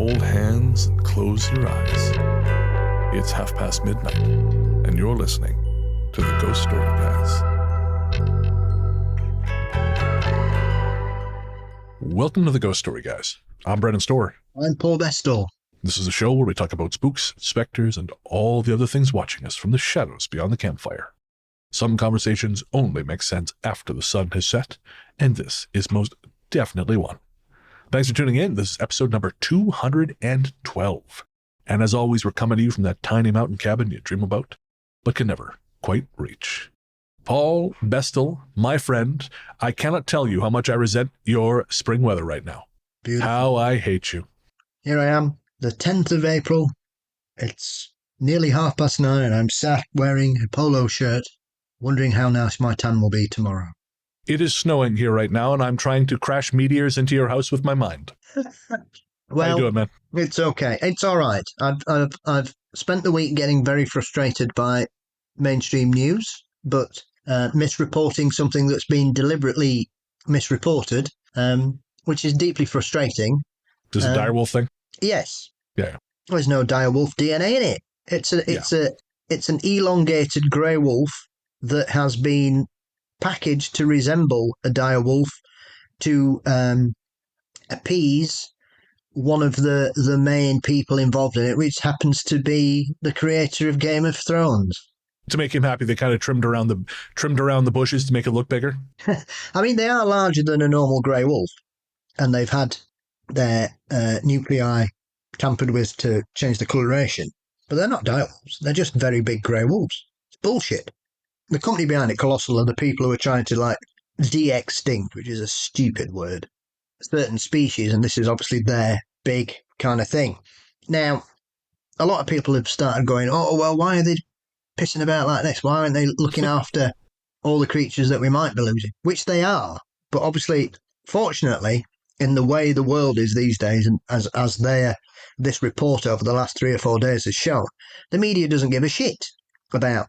hold hands and close your eyes. It's midnight, and you're listening to the Ghost Story Guys. Welcome to the Ghost Story Guys. I'm Brennan Storr. I'm Paul Bestor. This is a show where we talk about spooks, specters, and all the other things watching us from the shadows beyond the campfire. Some conversations only make sense after the sun has set, and this is most definitely one. Thanks for tuning in. This is episode number 212. And as always, we're coming to you from that tiny mountain cabin you dream about, but can never quite reach. Paul Bestor, my friend, I cannot tell you how much I resent your spring weather right now. Beautiful. How I hate you. Here I am, the 10th of April. It's nearly 9:30 and I'm sat wearing a polo shirt, wondering how nice my tan will be tomorrow. It is snowing here right now, and I'm trying to crash meteors into your house with my mind. Well, how you doing, man? It's okay. It's all right. I've spent the week getting very frustrated by mainstream news, but misreporting something that's been deliberately misreported, which is deeply frustrating. Does a direwolf thing? Yes. Yeah. There's no direwolf DNA in it. It's an elongated grey wolf that has been packaged to resemble a direwolf to appease one of the main people involved in it, which happens to be the creator of Game of Thrones. To make him happy, they kind of trimmed around the bushes to make it look bigger. I mean, they are larger than a normal grey wolf, and they've had their nuclei tampered with to change the coloration. But they're not direwolves. They're just very big grey wolves. It's bullshit. The company behind it, Colossal, are the people who are trying to de-extinct, which is a stupid word, certain species, and this is obviously their big kind of thing. Now, a lot of people have started going, oh, well, why are they pissing about like this? Why aren't they looking after all the creatures that we might be losing? Which they are. But obviously, fortunately, in the way the world is these days, and as this report over the last 3 or 4 days has shown, the media doesn't give a shit about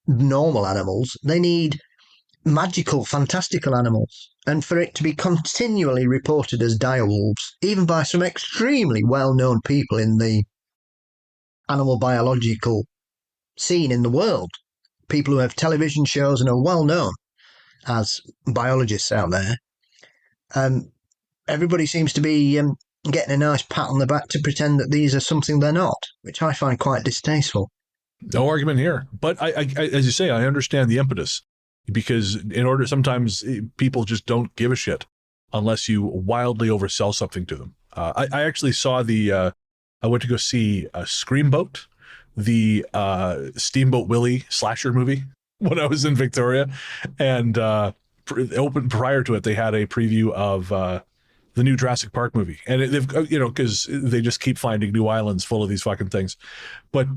normal animals. They need magical, fantastical animals. And for it to be continually reported as direwolves, even by some extremely well-known people in the animal biological scene in the world, people who have television shows and are well-known as biologists out there, everybody seems to be getting a nice pat on the back to pretend that these are something they're not, which I find quite distasteful. No argument here. But I as you say, I understand the impetus, because sometimes people just don't give a shit unless you wildly oversell something to them. I actually saw I went to go see Screamboat, the Steamboat Willie slasher movie when I was in Victoria, and open prior to it, they had a preview of the new Jurassic Park movie, and they've because they just keep finding new islands full of these fucking things, but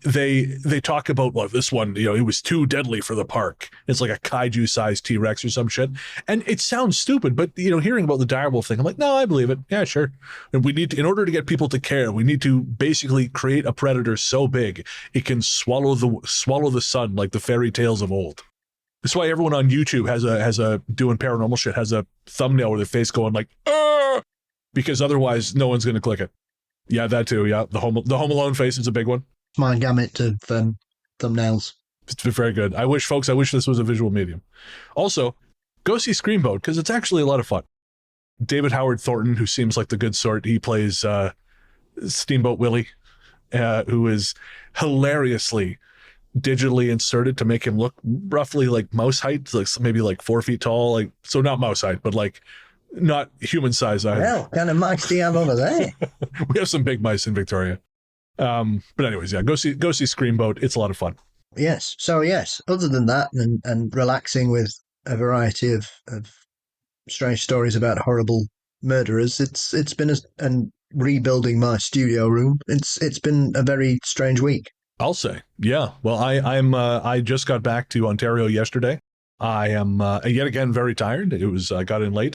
they talk about, well, this one, it was too deadly for the park. It's like a kaiju-sized T-Rex or some shit. And it sounds stupid, but, hearing about the direwolf thing, I'm like, no, I believe it. Yeah, sure. And we need to, in order to get people to care, we need to basically create a predator so big it can swallow the sun like the fairy tales of old. That's why everyone on YouTube has a doing paranormal shit, has a thumbnail with their face going like, ah! Because otherwise no one's going to click it. Yeah, that too. Yeah, the Home Alone face is a big one. My gamut of thumbnails. It's very good. I wish this was a visual medium. Also, go see Screamboat, because it's actually a lot of fun. David Howard Thornton, who seems like the good sort, he plays Steamboat Willie, who is hilariously digitally inserted to make him look roughly like mouse height, like maybe like 4 feet tall, so not mouse height, but like not human size either. Well, what kind of mice do you have over there? We have some big mice in Victoria. But anyways, yeah, go see Screamboat. It's a lot of fun. Yes. So yes, other than that, and relaxing with a variety of strange stories about horrible murderers, it's been and rebuilding my studio room. It's been a very strange week, I'll say. Yeah. Well, I just got back to Ontario yesterday. I am yet again very tired. I got in late.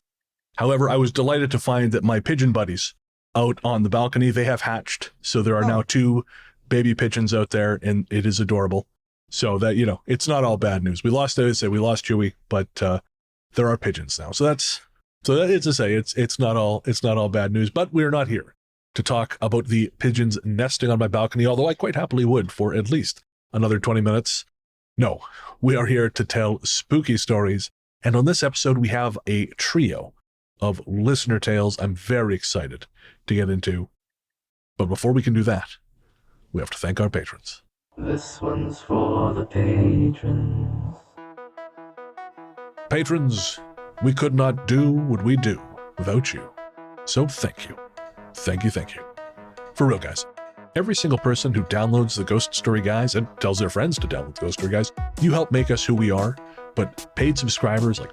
However, I was delighted to find that my pigeon buddies out on the balcony, they have hatched. So there are now 2 baby pigeons out there, and it is adorable. So that, it's not all bad news. We lost Chewy, but there are pigeons now. So it's to say, it's not all bad news, but we're not here. to talk about the pigeons nesting on my balcony, although I quite happily would for at least another 20 minutes. No, we are here to tell spooky stories. And on this episode, we have a trio of listener tales I'm very excited to get into. But before we can do that, we have to thank our patrons. This one's for the patrons. Patrons, we could not do what we do without you. So thank you. Thank you, thank you. For real, guys. Every single person who downloads the Ghost Story Guys and tells their friends to download the Ghost Story Guys, you help make us who we are. But paid subscribers, like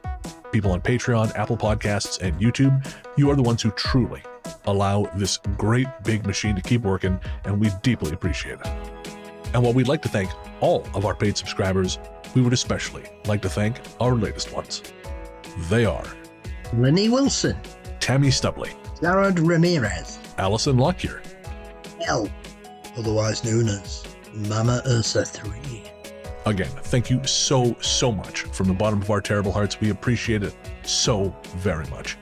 people on Patreon, Apple Podcasts, and YouTube, you are the ones who truly allow this great big machine to keep working, and we deeply appreciate it. And while we'd like to thank all of our paid subscribers, we would especially like to thank our latest ones. They are Lenny Wilson, Tammy Stubley, Jared Ramirez, Allison Lockyer, L, otherwise known as Mama Ursa 3. Again, thank you so much from the bottom of our terrible hearts. We appreciate it so very much.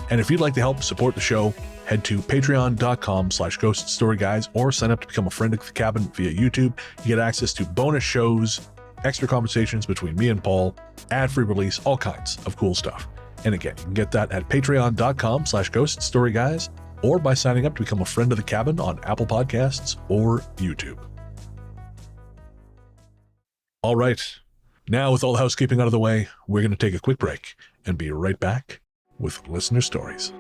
And if you'd like to help support the show, head to patreon.com/ghoststoryguys or sign up to become a friend of the cabin via YouTube. You get access to bonus shows, extra conversations between me and Paul, ad-free release, all kinds of cool stuff. And again, you can get that at patreon.com/ghoststoryguys or by signing up to become a friend of the cabin on Apple Podcasts or YouTube. All right, now with all the housekeeping out of the way, we're going to take a quick break and be right back with listener stories.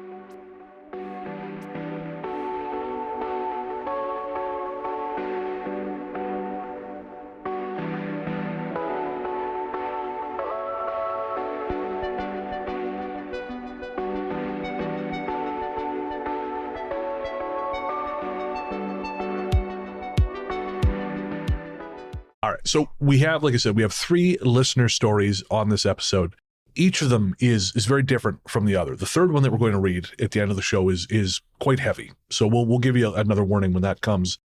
All right, so we have, like I said, we have 3 listener stories on this episode. Each of them is very different from the other. The third one that we're going to read at the end of the show is quite heavy, so we'll give you another warning when that comes.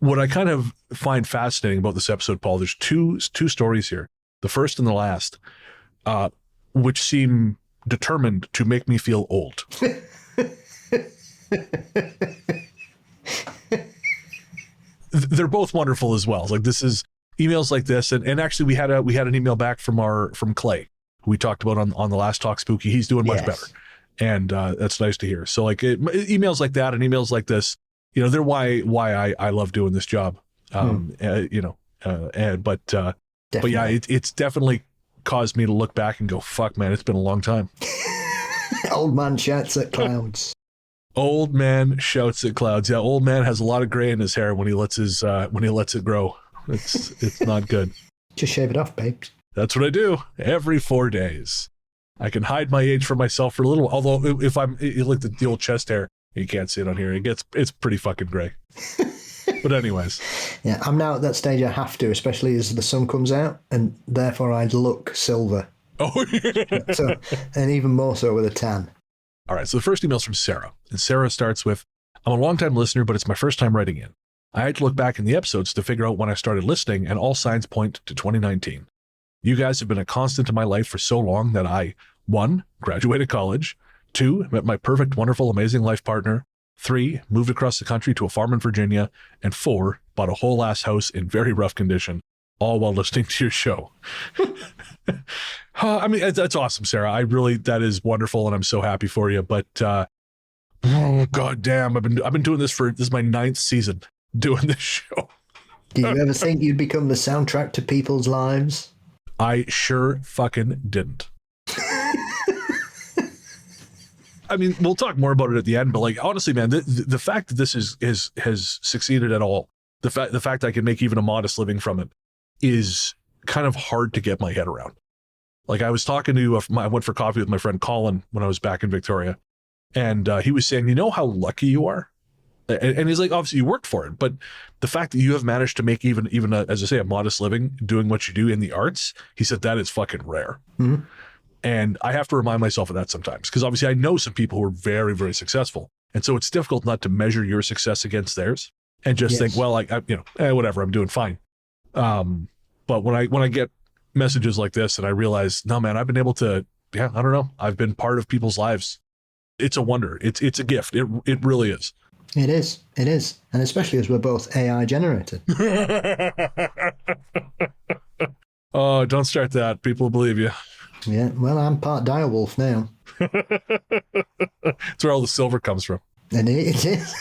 What I kind of find fascinating about this episode, Paul, there's two stories here, the first and the last, which seem determined to make me feel old. They're both wonderful as well. Like, this is emails like this, and actually we had an email back from Clay, who we talked about on the last Talk Spooky. He's doing much better, and that's nice to hear. So like emails like that and emails like this, they're why I love doing this job. But yeah, it's definitely caused me to look back and go, fuck, man, it's been a long time. Old man shouts at clouds. Old man shouts at clouds. Yeah, old man has a lot of gray in his hair when he lets it grow. It's not good. Just shave it off, babes. That's what I do every 4 days. I can hide my age from myself for a little. Although if you look at the old chest hair, you can't see it on here. It's pretty fucking gray. But anyways, yeah, I'm now at that stage. I have to, especially as the sun comes out, and therefore I'd look silver. Oh, yeah. So, and even more so with a tan. All right. So the first email's from Sarah, and Sarah starts with, "I'm a long-time listener, but it's my first time writing in. I had to look back in the episodes to figure out when I started listening, and all signs point to 2019. You guys have been a constant in my life for so long that I, 1, graduated college, 2, met my perfect, wonderful, amazing life partner, 3, moved across the country to a farm in Virginia, and 4, bought a whole ass house in very rough condition, all while listening to your show." I mean, that's awesome, Sarah. That is wonderful, and I'm so happy for you. But, oh, God damn, I've been doing this is my 9th season. Doing this show. Did you ever think you'd become the soundtrack to people's lives? I sure fucking didn't. I mean, we'll talk more about it at the end, but like, honestly, man, the fact that this has succeeded at all, the fact I can make even a modest living from it is kind of hard to get my head around. Like, I was talking to I went for coffee with my friend Colin when I was back in Victoria, and he was saying, you know how lucky you are? And he's like, obviously you worked for it, but the fact that you have managed to make even as I say, a modest living doing what you do in the arts, he said that is fucking rare. Mm-hmm. And I have to remind myself of that sometimes, because obviously I know some people who are very, very successful. And so it's difficult not to measure your success against theirs and just think, well, whatever, I'm doing fine. But when I get messages like this and I realize, no, man, I've been able to, I don't know, I've been part of people's lives. It's a wonder. It's a gift. It really is. It is. It is. And especially as we're both AI generated. Oh, don't start that. People believe you. Yeah, well, I'm part direwolf now. That's where all the silver comes from. And it is.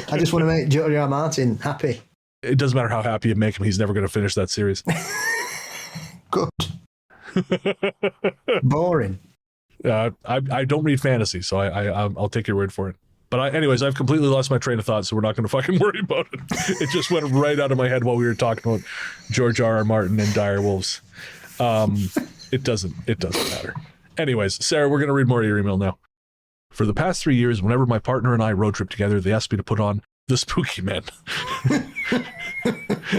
I just want to make George R. R. Martin happy. It doesn't matter how happy you make him. He's never going to finish that series. Good. Boring. I don't read fantasy, so I'll take your word for it. But anyways, I've completely lost my train of thought, so we're not going to fucking worry about it. It just went right out of my head while we were talking about George R. R. Martin and dire wolves. It doesn't matter. Anyways, Sarah, we're going to read more of your email now. For the past 3 years, whenever my partner and I road trip together, they asked me to put on The Spooky Men.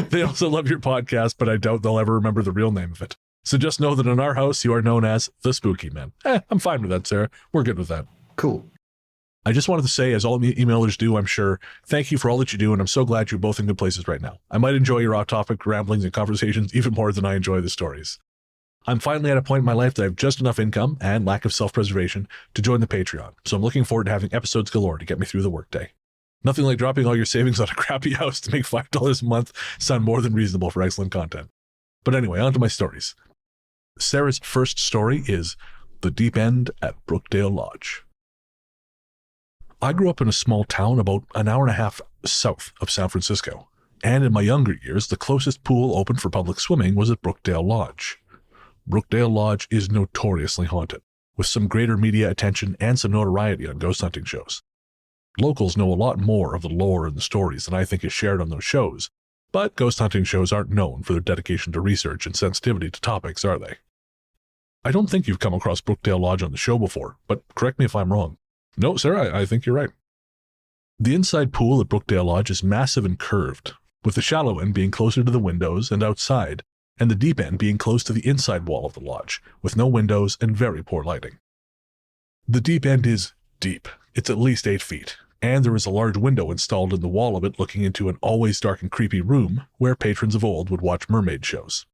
They also love your podcast, but I doubt they'll ever remember the real name of it. So just know that in our house, you are known as The Spooky Men. I'm fine with that, Sarah. We're good with that. Cool. I just wanted to say, as all emailers do, I'm sure, thank you for all that you do, and I'm so glad you're both in good places right now. I might enjoy your off-topic ramblings and conversations even more than I enjoy the stories. I'm finally at a point in my life that I have just enough income and lack of self-preservation to join the Patreon, so I'm looking forward to having episodes galore to get me through the workday. Nothing like dropping all your savings on a crappy house to make $5 a month sound more than reasonable for excellent content. But anyway, on to my stories. Sarah's first story is The Deep End at Brookdale Lodge. I grew up in a small town about an hour and a half south of San Francisco, and in my younger years, the closest pool open for public swimming was at Brookdale Lodge. Brookdale Lodge is notoriously haunted, with some greater media attention and some notoriety on ghost hunting shows. Locals know a lot more of the lore and the stories than I think is shared on those shows, but ghost hunting shows aren't known for their dedication to research and sensitivity to topics, are they? I don't think you've come across Brookdale Lodge on the show before, but correct me if I'm wrong. No, sir, I think you're right. The inside pool at Brookdale Lodge is massive and curved, with the shallow end being closer to the windows and outside, and the deep end being close to the inside wall of the lodge, with no windows and very poor lighting. The deep end is deep. It's at least 8 feet, and there is a large window installed in the wall of it looking into an always dark and creepy room where patrons of old would watch mermaid shows.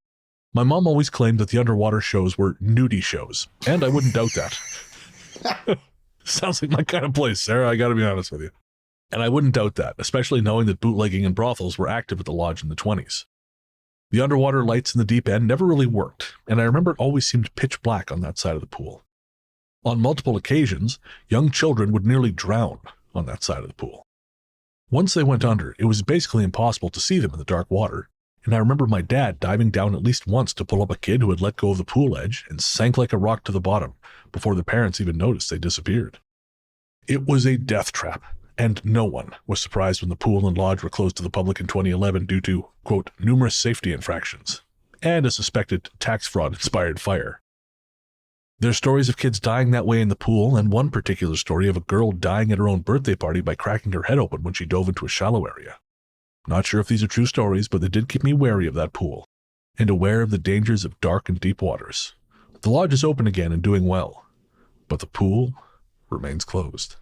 My mom always claimed that the underwater shows were nudie shows, and I wouldn't doubt that. Sounds like my kind of place, Sarah, I gotta be honest with you. And I wouldn't doubt that, especially knowing that bootlegging and brothels were active at the lodge in the 1920s. The underwater lights in the deep end never really worked, and I remember it always seemed pitch black on that side of the pool. On multiple occasions, young children would nearly drown on that side of the pool. Once they went under, it was basically impossible to see them in the dark water, and I remember my dad diving down at least once to pull up a kid who had let go of the pool edge and sank like a rock to the bottom before the parents even noticed they disappeared. It was a death trap, and no one was surprised when the pool and lodge were closed to the public in 2011 due to, quote, numerous safety infractions and a suspected tax fraud-inspired fire. There's stories of kids dying that way in the pool, and one particular story of a girl dying at her own birthday party by cracking her head open when she dove into a shallow area. Not sure if these are true stories, but they did keep me wary of that pool and aware of the dangers of dark and deep waters. The lodge is open again and doing well, but the pool remains closed.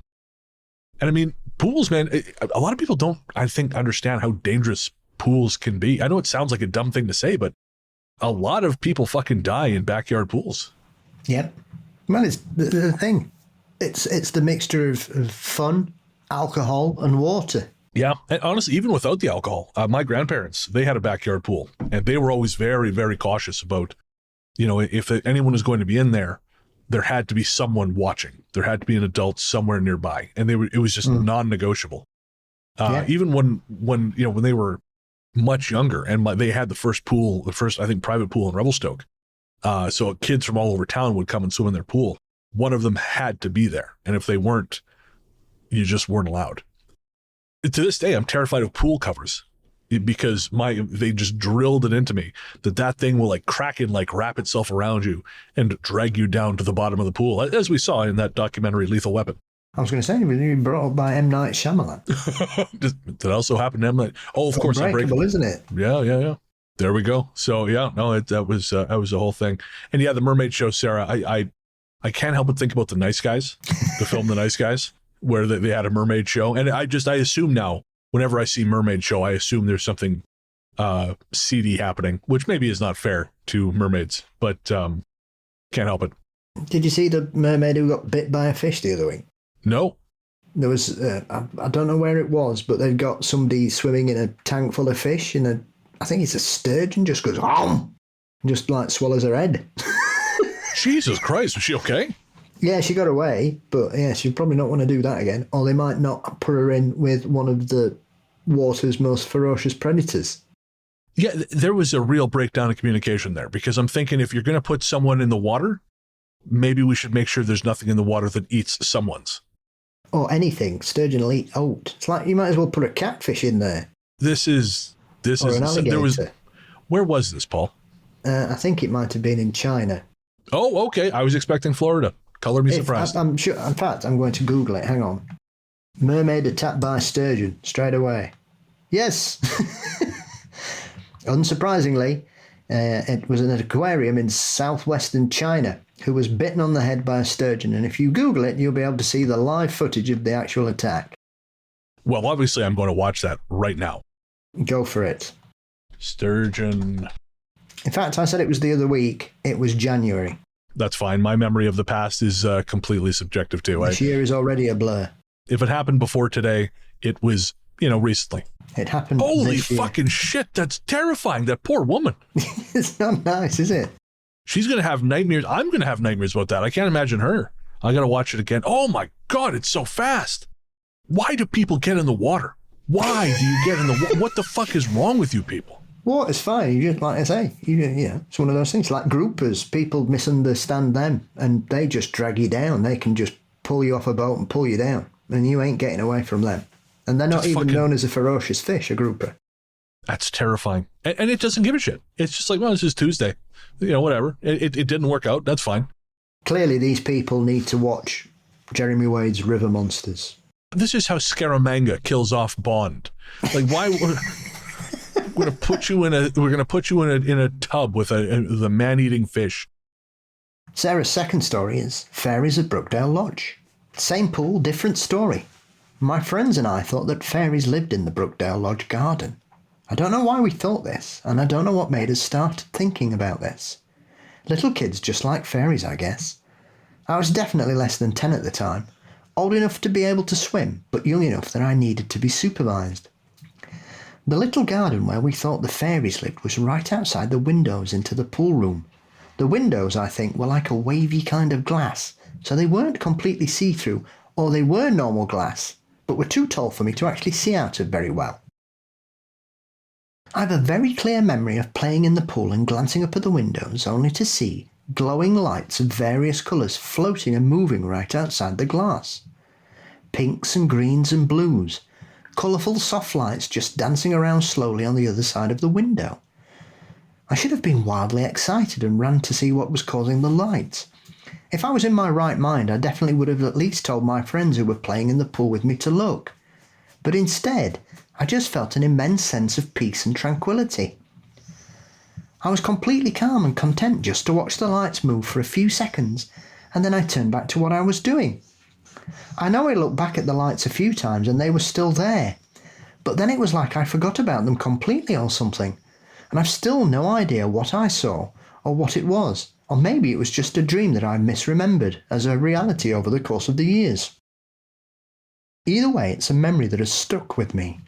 And I mean, pools, man, a lot of people don't, I think, understand how dangerous pools can be. I know it sounds like a dumb thing to say, but a lot of people fucking die in backyard pools. Yep. Well, it's the thing. It's the mixture of fun, alcohol, and water. Yeah, and honestly, even without the alcohol, my grandparents, they had a backyard pool, and they were always very, very cautious about, you know, if anyone was going to be in there, there had to be someone watching. There had to be an adult somewhere nearby, and it was just non-negotiable. Even when they were much younger, and they had the first, I think, private pool in Revelstoke. So kids from all over town would come and swim in their pool. One of them had to be there, and if they weren't, you just weren't allowed. To this day, I'm terrified of pool covers because they just drilled it into me that thing will like crack and like wrap itself around you and drag you down to the bottom of the pool, as we saw in that documentary Lethal Weapon. I was going to say, you brought up by M. Night Shyamalan. Did that also happen to M. Night? Oh, of course, Unbreakable, isn't it? Yeah. There we go. So yeah, no, that was the whole thing. And yeah, the mermaid show, Sarah, I can't help but think about The Nice Guys, the film The Nice Guys, where they had a mermaid show. And I assume now, whenever I see mermaid show, I assume there's something seedy happening, which maybe is not fair to mermaids, but can't help it. Did you see the mermaid who got bit by a fish the other week? No. There was, I don't know where it was, but they'd got somebody swimming in a tank full of fish, and I think it's a sturgeon, just goes, and just like swallows her head. Jesus Christ, was she okay? Yeah, she got away, but yeah, she'd probably not want to do that again. Or they might not put her in with one of the water's most ferocious predators. Yeah, there was a real breakdown in communication there, because I'm thinking if you're going to put someone in the water, maybe we should make sure there's nothing in the water that eats someone's. Or anything. Sturgeon will eat oat. It's like you might as well put a catfish in there. This is Or an alligator. Where was this, Paul? I think it might have been in China. Oh, okay. I was expecting Florida. Color me surprised. I'm sure. In fact, I'm going to Google it. Hang on. Mermaid attacked by sturgeon straight away. Yes. Unsurprisingly, it was an aquarium in southwestern China who was bitten on the head by a sturgeon. And if you Google it, you'll be able to see the live footage of the actual attack. Well, obviously, I'm going to watch that right now. Go for it. Sturgeon. In fact, I said it was the other week. It was January. That's fine. My memory of the past is completely subjective too. This year is already a blur. If it happened before today, it was, recently. It happened. Holy this year. fucking shit. That's terrifying. That poor woman. It's not nice, is it? She's going to have nightmares. I'm going to have nightmares about that. I can't imagine her. I got to watch it again. Oh my God, it's so fast. Why do people get in the water? Why do you get in the water? What the fuck is wrong with you people? Water's fine. You just, like I say, it's one of those things. Like groupers, people misunderstand them and they just drag you down. They can just pull you off a boat and pull you down, and you ain't getting away from them. And they're not even known as a ferocious fish, a grouper. That's terrifying. And it doesn't give a shit. It's just like, well, it's just Tuesday. Whatever. It didn't work out. That's fine. Clearly, these people need to watch Jeremy Wade's River Monsters. This is how Scaramanga kills off Bond. Like, why? We're gonna put you in a tub with a man-eating fish. Sarah's second story is Fairies at Brookdale Lodge. Same pool, different story. My friends and I thought that fairies lived in the Brookdale Lodge garden. I don't know why we thought this, and I don't know what made us start thinking about this. Little kids just like fairies, I guess. I was definitely less than 10 at the time, old enough to be able to swim, but young enough that I needed to be supervised. The little garden where we thought the fairies lived was right outside the windows into the pool room. The windows, I think, were like a wavy kind of glass, so they weren't completely see-through, or they were normal glass, but were too tall for me to actually see out of very well. I have a very clear memory of playing in the pool and glancing up at the windows only to see glowing lights of various colours floating and moving right outside the glass. Pinks and greens and blues, colourful soft lights just dancing around slowly on the other side of the window. I should have been wildly excited and ran to see what was causing the lights. If I was in my right mind, I definitely would have at least told my friends who were playing in the pool with me to look. But instead, I just felt an immense sense of peace and tranquility. I was completely calm and content just to watch the lights move for a few seconds, and then I turned back to what I was doing. I know I looked back at the lights a few times and they were still there, but then it was like I forgot about them completely or something, and I've still no idea what I saw or what it was. Or maybe it was just a dream that I misremembered as a reality over the course of the years. Either way, it's a memory that has stuck with me.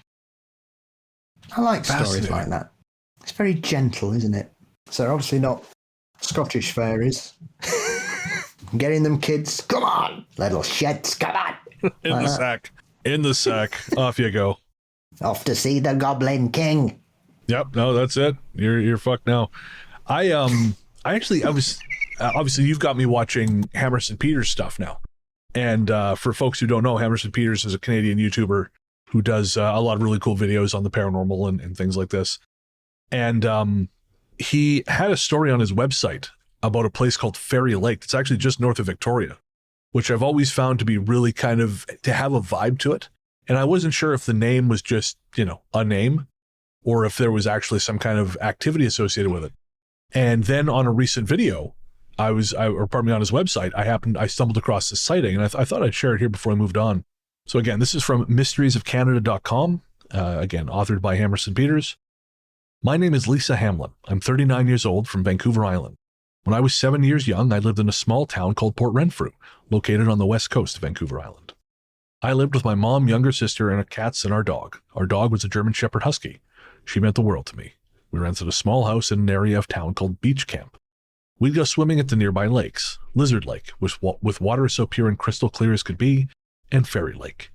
I like stories like that. It's very gentle, isn't it? So they're obviously not Scottish fairies. Getting them kids, come on, little shits, come on. In the sack. Off you go. Off to see the Goblin King. Yep, no, that's it. You're fucked now. I was obviously you've got me watching Hammerson Peters stuff now. And for folks who don't know, Hammerson Peters is a Canadian YouTuber who does a lot of really cool videos on the paranormal and things like this. And he had a story on his website about a place called Fairy Lake. It's actually just north of Victoria, which I've always found to be really kind of to have a vibe to it. And I wasn't sure if the name was just, a name or if there was actually some kind of activity associated with it. And then on a recent video, on his website, I stumbled across this sighting, and I thought I'd share it here before I moved on. So again, this is from mysteriesofcanada.com, again, authored by Hammerson Peters. My name is Lisa Hamlin. I'm 39 years old from Vancouver Island. When I was 7 years young, I lived in a small town called Port Renfrew, located on the west coast of Vancouver Island. I lived with my mom, younger sister, and a cats and our dog. Our dog was a German Shepherd Husky. She meant the world to me. We rented a small house in an area of town called Beach Camp. We'd go swimming at the nearby lakes, Lizard Lake, with water so pure and crystal clear as could be, and Fairy Lake.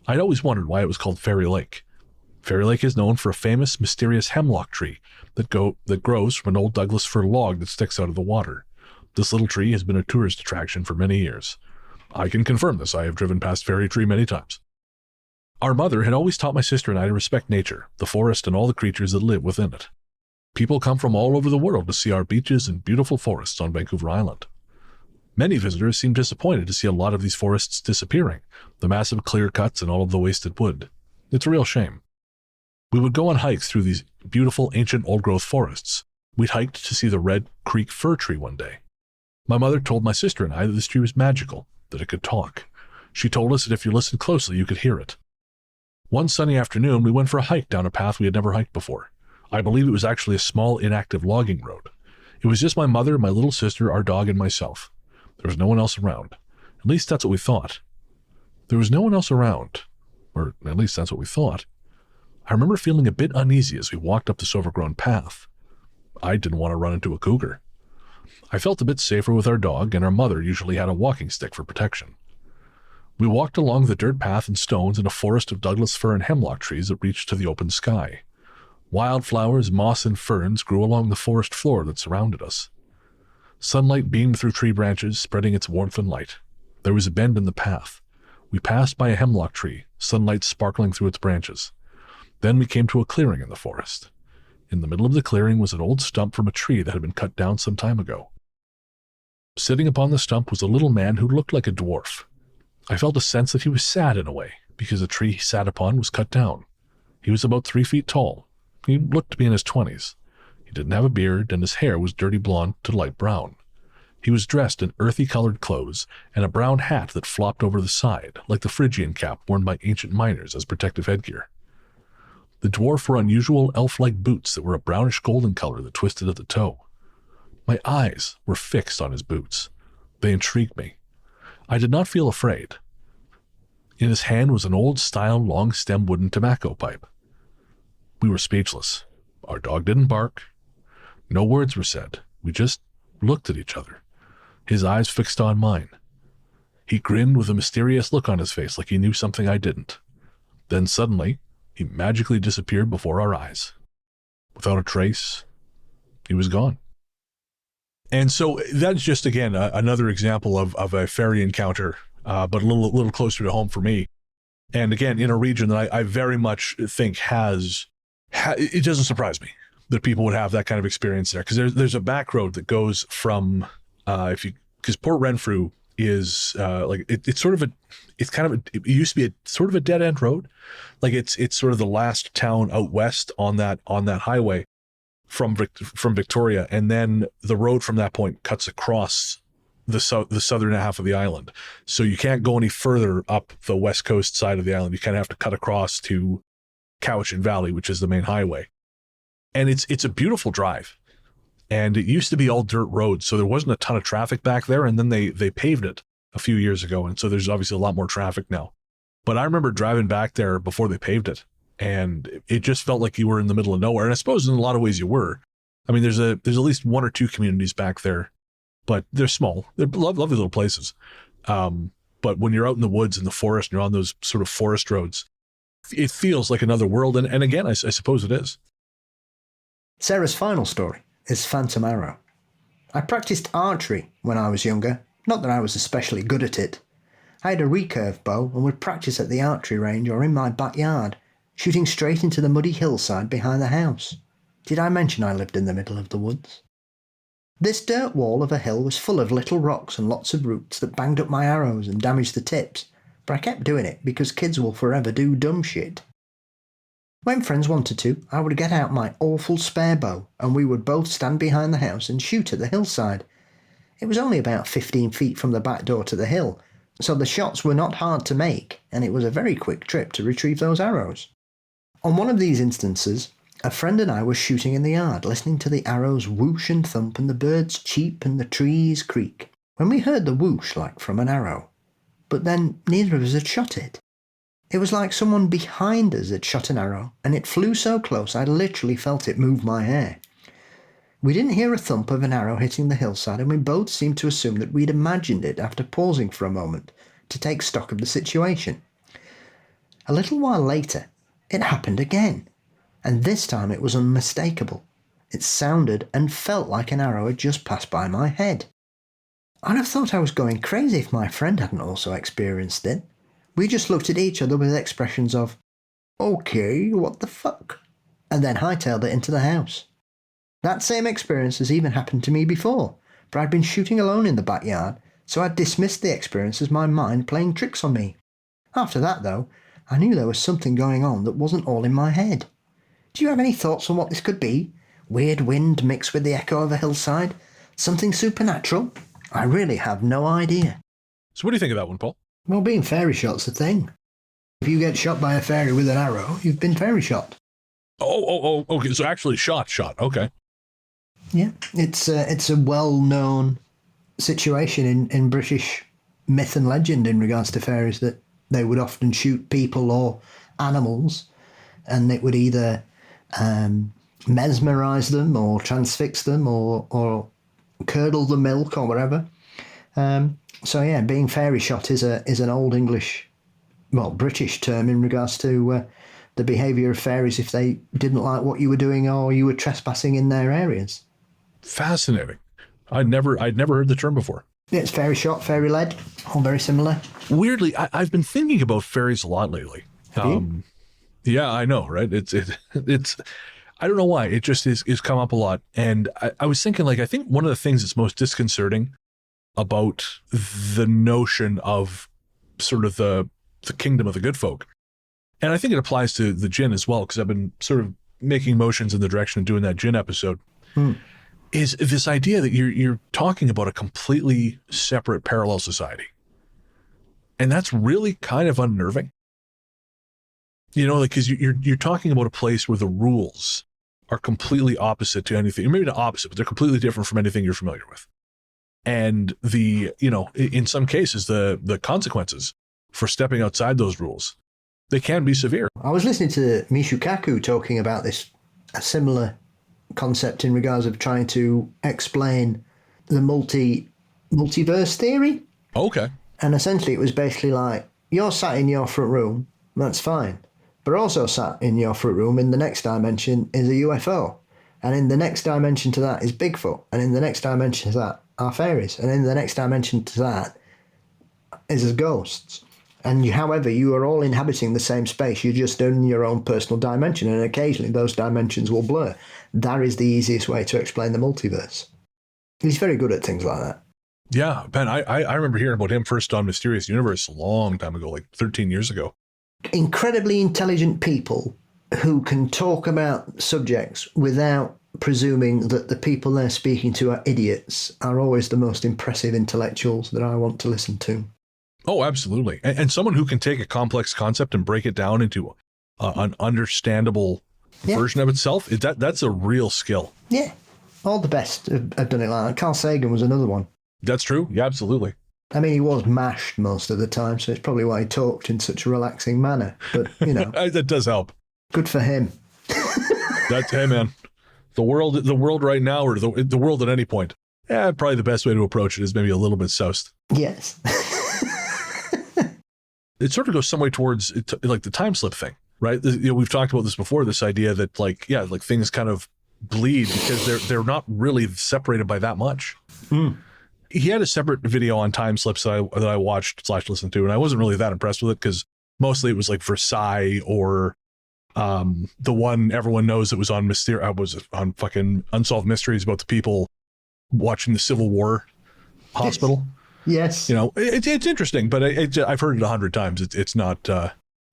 I'd always wondered why it was called Fairy Lake. Fairy Lake is known for a famous, mysterious hemlock tree that grows from an old Douglas fir log that sticks out of the water. This little tree has been a tourist attraction for many years. I can confirm this. I have driven past Fairy Tree many times. Our mother had always taught my sister and I to respect nature, the forest, and all the creatures that live within it. People come from all over the world to see our beaches and beautiful forests on Vancouver Island. Many visitors seem disappointed to see a lot of these forests disappearing, the massive clear cuts and all of the wasted wood. It's a real shame. We would go on hikes through these beautiful ancient old-growth forests. We'd hiked to see the Red Creek fir tree one day. My mother told my sister and I that this tree was magical, that it could talk. She told us that if you listened closely, you could hear it. One sunny afternoon, we went for a hike down a path we had never hiked before. I believe it was actually a small, inactive logging road. It was just my mother, my little sister, our dog, and myself. There was no one else around. At least that's what we thought. There was no one else around. Or at least that's what we thought. I remember feeling a bit uneasy as we walked up this overgrown path. I didn't want to run into a cougar. I felt a bit safer with our dog, and our mother usually had a walking stick for protection. We walked along the dirt path and stones in a forest of Douglas fir and hemlock trees that reached to the open sky. Wildflowers, moss, and ferns grew along the forest floor that surrounded us. Sunlight beamed through tree branches, spreading its warmth and light. There was a bend in the path. We passed by a hemlock tree, sunlight sparkling through its branches. Then we came to a clearing in the forest. In the middle of the clearing was an old stump from a tree that had been cut down some time ago. Sitting upon the stump was a little man who looked like a dwarf. I felt a sense that he was sad in a way, because the tree he sat upon was cut down. He was about 3 feet tall. He looked to be in his 20s. He didn't have a beard, and his hair was dirty blonde to light brown. He was dressed in earthy-colored clothes and a brown hat that flopped over the side, like the Phrygian cap worn by ancient miners as protective headgear. The dwarf wore unusual elf-like boots that were a brownish-golden color that twisted at the toe. My eyes were fixed on his boots. They intrigued me. I did not feel afraid. In his hand was an old-style long-stem wooden tobacco pipe. We were speechless. Our dog didn't bark. No words were said. We just looked at each other, his eyes fixed on mine. He grinned with a mysterious look on his face like he knew something I didn't. Then suddenly, he magically disappeared before our eyes. Without a trace, he was gone. And so that's just, again, another example of a fairy encounter, but a little closer to home for me. And again, in a region that I very much think it doesn't surprise me that people would have that kind of experience there. Because there's a back road that goes from, because Port Renfrew is it used to be sort of a dead end road. Like it's sort of the last town out west on that highway from Victoria, and then the road from that point cuts across the southern half of the island. So you can't go any further up the west coast side of the island. You kind of have to cut across to Cowichan Valley, which is the main highway. And it's a beautiful drive. And it used to be all dirt roads, so there wasn't a ton of traffic back there, and then they paved it a few years ago, and so there's obviously a lot more traffic now. But I remember driving back there before they paved it, and it just felt like you were in the middle of nowhere, and I suppose in a lot of ways you were. I mean, there's at least one or two communities back there, but they're small. They're lovely little places. But when you're out in the woods and the forest, and you're on those sort of forest roads, it feels like another world, and again, I suppose it is. Sarah's final story is Phantom Arrow. I practiced archery when I was younger, not that I was especially good at it. I had a recurve bow and would practice at the archery range or in my backyard, shooting straight into the muddy hillside behind the house. Did I mention I lived in the middle of the woods? This dirt wall of a hill was full of little rocks and lots of roots that banged up my arrows and damaged the tips, but I kept doing it because kids will forever do dumb shit. When friends wanted to, I would get out my awful spare bow and we would both stand behind the house and shoot at the hillside. It was only about 15 feet from the back door to the hill, so the shots were not hard to make, and it was a very quick trip to retrieve those arrows. On one of these instances, a friend and I were shooting in the yard, listening to the arrows whoosh and thump and the birds cheep and the trees creak, when we heard the whoosh like from an arrow. But then neither of us had shot it, It was like someone behind us had shot an arrow, and it flew so close I literally felt it move my hair. We didn't hear a thump of an arrow hitting the hillside, and we both seemed to assume that we'd imagined it after pausing for a moment to take stock of the situation. A little while later, it happened again, and this time it was unmistakable. It sounded and felt like an arrow had just passed by my head. I'd have thought I was going crazy if my friend hadn't also experienced it. We just looked at each other with expressions of, okay, what the fuck? And then hightailed it into the house. That same experience has even happened to me before, but I'd been shooting alone in the backyard, so I'd dismissed the experience as my mind playing tricks on me. After that, though, I knew there was something going on that wasn't all in my head. Do you have any thoughts on what this could be? Weird wind mixed with the echo of a hillside? Something supernatural? I really have no idea. So what do you think of that one, Paul? Well, being fairy shot's a thing. If you get shot by a fairy with an arrow, you've been fairy shot. Okay. So actually shot. Okay. Yeah, it's a well-known situation in British myth and legend in regards to fairies, that they would often shoot people or animals, and it would either mesmerise them or transfix them or curdle the milk or whatever. So yeah, being fairy shot is an old English, well, British term in regards to the behaviour of fairies if they didn't like what you were doing or you were trespassing in their areas. Fascinating. I'd never heard the term before. Yeah, it's fairy shot, fairy led, all very similar. Weirdly, I've been thinking about fairies a lot lately. Have you? Yeah, I know, right? It's I don't know why. It just is come up a lot. And I was thinking, like, I think one of the things that's most disconcerting about the notion of sort of the kingdom of the good folk, and I think it applies to the djinn as well, because I've been sort of making motions in the direction of doing that djinn episode, is this idea that you're talking about a completely separate parallel society. And that's really kind of unnerving. You know, like, because you're talking about a place where the rules are completely opposite to anything, or maybe not opposite, but they're completely different from anything you're familiar with. And in some cases, the consequences for stepping outside those rules, they can be severe. I was listening to Mishu Kaku talking about a similar concept in regards of trying to explain the multiverse theory. Okay. And essentially it was basically like, you're sat in your front room, that's fine. But also sat in your front room in the next dimension is a UFO. And in the next dimension to that is Bigfoot. And in the next dimension to that are fairies. And in the next dimension to that is ghosts. And however, you are all inhabiting the same space. You're just in your own personal dimension. And occasionally those dimensions will blur. That is the easiest way to explain the multiverse. He's very good at things like that. Yeah, Ben, I remember hearing about him first on Mysterious Universe a long time ago, like 13 years ago. Incredibly intelligent people who can talk about subjects without presuming that the people they're speaking to are idiots are always the most impressive intellectuals that I want to listen to. Oh, absolutely. And someone who can take a complex concept and break it down into an understandable version of itself, that's a real skill. Yeah, all the best have done it like that. Carl Sagan was another one. That's true. Yeah, absolutely. I mean, he was mashed most of the time, so it's probably why he talked in such a relaxing manner. But, you know. That does help. Good for him. Hey, man. The world right now, or the world at any point, probably the best way to approach it is maybe a little bit soused. Yes. It sort of goes some way towards like the time slip thing, right? We've talked about this before, this idea that things kind of bleed because they're not really separated by that much. He had a separate video on time slips that I watched / listened to, and I wasn't really that impressed with it because mostly it was like Versailles or the one everyone knows that was on on fucking Unsolved Mysteries about the people watching the Civil War hospital. Yes. You know, it's interesting, but I've heard it 100 times. It's not,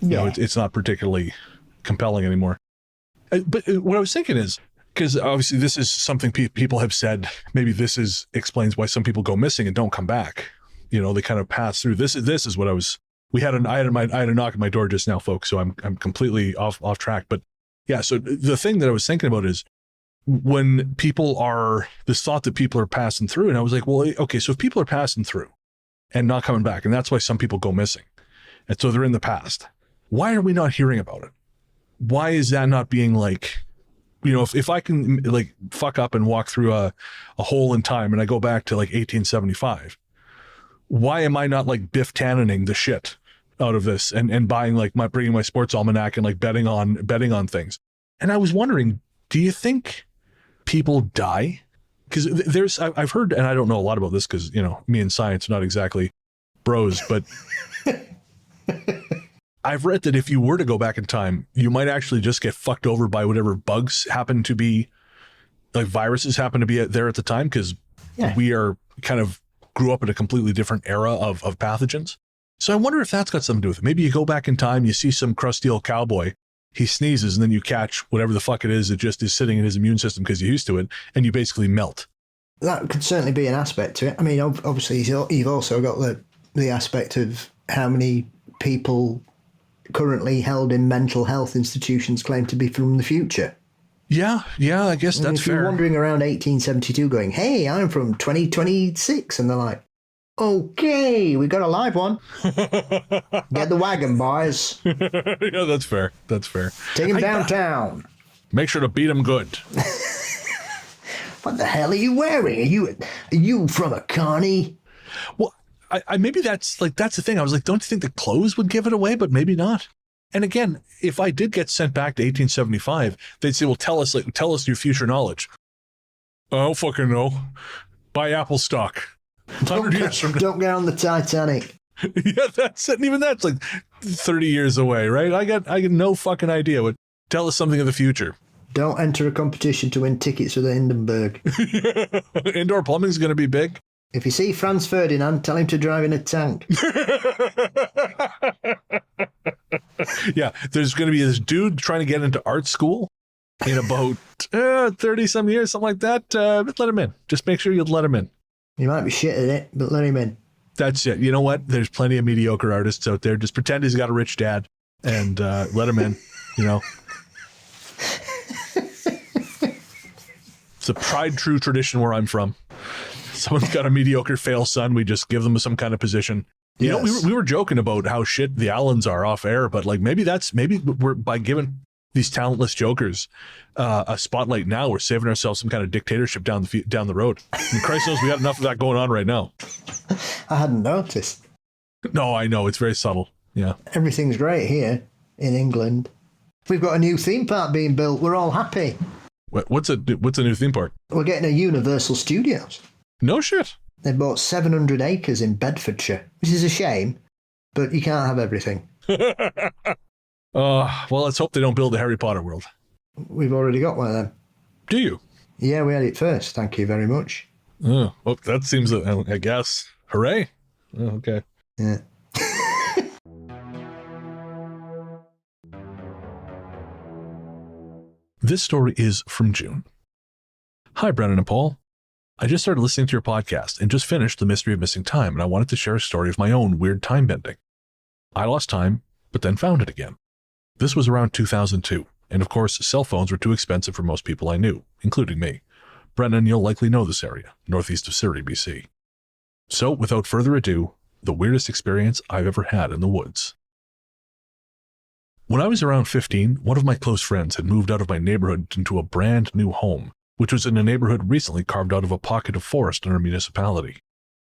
it's not particularly compelling anymore. But what I was thinking is, because obviously this is something people have said, maybe this explains why some people go missing and don't come back. You know, they kind of pass through. This is what I had a knock at my door just now, folks. So I'm completely off track. But yeah, so the thing that I was thinking about is when this thought that people are passing through, and I was like, well, okay, so if people are passing through and not coming back, and that's why some people go missing, and so they're in the past, Why are we not hearing about it? Why is that not being like, if I can like fuck up and walk through a hole in time and I go back to like 1875, why am I not like Biff Tannening the shit out of this and buying like bringing my sports almanac and like betting on things? And I was wondering, do you think people die? Because I've heard, and I don't know a lot about this because, me and science are not exactly bros, but I've read that if you were to go back in time, you might actually just get fucked over by whatever bugs happen to be, like viruses happen to be there at the time, because we are kind of grew up in a completely different era of pathogens. So I wonder if that's got something to do with it. Maybe you go back in time, you see some crusty old cowboy, he sneezes, and then you catch whatever the fuck it is that just is sitting in his immune system because you're used to it, and you basically melt. That could certainly be an aspect to it. I mean, obviously, you've also got the aspect of how many people currently held in mental health institutions claim to be from the future. Yeah, I guess that's if fair. You're wandering around 1872 going, hey, I'm from 2026, and they're like, okay, we got a live one. Get the wagon, boys. Yeah, that's fair. Take him downtown. Make sure to beat him good. What the hell are you wearing? Are you from a carny? Well, I maybe that's the thing. I was like, don't you think the clothes would give it away? But maybe not. And again, if I did get sent back to 1875, they'd say, well, tell us your future knowledge. I don't fucking know. Buy Apple stock. 100 years from now. Don't get on the Titanic. Yeah, that's it. And even that's like 30 years away, right? I got no fucking idea. But tell us something of the future. Don't enter a competition to win tickets for the Hindenburg. Indoor plumbing is going to be big. If you see Franz Ferdinand, tell him to drive in a tank. Yeah, there's going to be this dude trying to get into art school in about 30-some years, something like that. Let him in. Just make sure you let him in. He might be shit at it, but let him in. That's it. You know what? There's plenty of mediocre artists out there. Just pretend he's got a rich dad and let him in, It's a true tradition where I'm from. Someone's got a mediocre fail son, we just give them some kind of position. We were joking about how shit the Allens are off air, but like maybe we're by giving these talentless jokers a spotlight now, we're saving ourselves some kind of dictatorship down the road. And Christ knows we got enough of that going on right now. I hadn't noticed. No, I know, it's very subtle. Yeah, everything's great here in England. We've got a new theme park being built. We're all happy. What's a new theme park? We're getting a Universal Studios. No shit. They bought 700 acres in Bedfordshire, which is a shame, but you can't have everything. Well, let's hope they don't build a Harry Potter world. We've already got one of them. Do you? Yeah, we had it first. Thank you very much. Oh, well, that seems, I guess. Hooray. Oh, okay. Yeah. This story is from June. Hi, Brennan and Paul. I just started listening to your podcast and just finished The Mystery of Missing Time, and I wanted to share a story of my own weird time bending. I lost time, but then found it again. This was around 2002, and of course, cell phones were too expensive for most people I knew, including me. Brennan, you'll likely know this area, northeast of Surrey, BC. So, without further ado, the weirdest experience I've ever had in the woods. When I was around 15, one of my close friends had moved out of my neighborhood into a brand new home, which was in a neighborhood recently carved out of a pocket of forest in our municipality.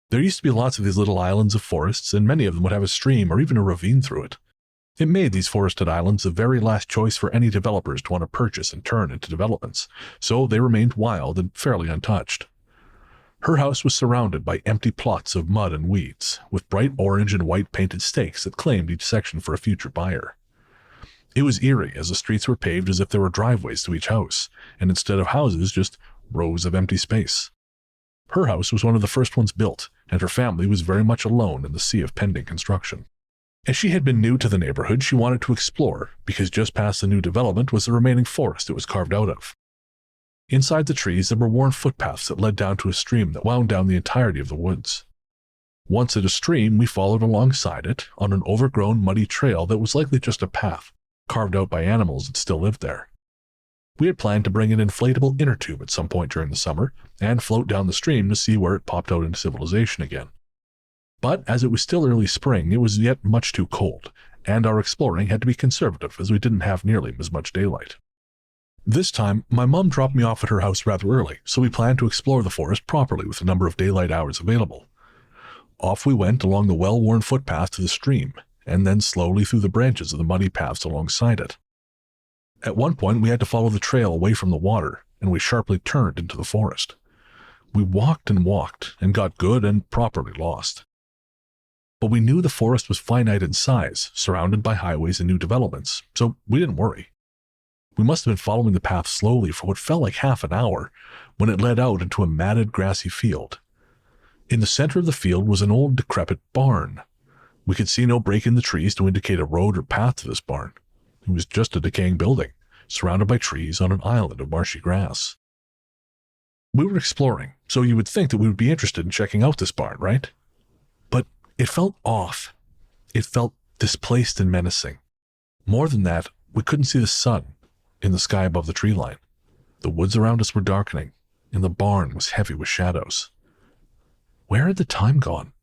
There used to be lots of these little islands of forests, and many of them would have a stream or even a ravine through it. It made these forested islands the very last choice for any developers to want to purchase and turn into developments, so they remained wild and fairly untouched. Her house was surrounded by empty plots of mud and weeds, with bright orange and white painted stakes that claimed each section for a future buyer. It was eerie, as the streets were paved as if there were driveways to each house, and instead of houses, just rows of empty space. Her house was one of the first ones built, and her family was very much alone in the sea of pending construction. As she had been new to the neighborhood, she wanted to explore, because just past the new development was the remaining forest it was carved out of. Inside the trees, there were worn footpaths that led down to a stream that wound down the entirety of the woods. Once at a stream, we followed alongside it on an overgrown, muddy trail that was likely just a path, carved out by animals that still lived there. We had planned to bring an inflatable inner tube at some point during the summer and float down the stream to see where it popped out into civilization again. But as it was still early spring, it was yet much too cold, and our exploring had to be conservative as we didn't have nearly as much daylight. This time, my mom dropped me off at her house rather early, so we planned to explore the forest properly with a number of daylight hours available. Off we went along the well-worn footpath to the stream, and then slowly through the branches of the muddy paths alongside it. At one point, we had to follow the trail away from the water, and we sharply turned into the forest. We walked and got good and properly lost. But we knew the forest was finite in size, surrounded by highways and new developments, so we didn't worry. We must have been following the path slowly for what felt like half an hour when it led out into a matted grassy field. In the center of the field was an old decrepit barn. We could see no break in the trees to indicate a road or path to this barn. It was just a decaying building, surrounded by trees on an island of marshy grass. We were exploring, so you would think that we would be interested in checking out this barn, right? But it felt off. It felt displaced and menacing. More than that, we couldn't see the sun in the sky above the tree line. The woods around us were darkening, and the barn was heavy with shadows. Where had the time gone?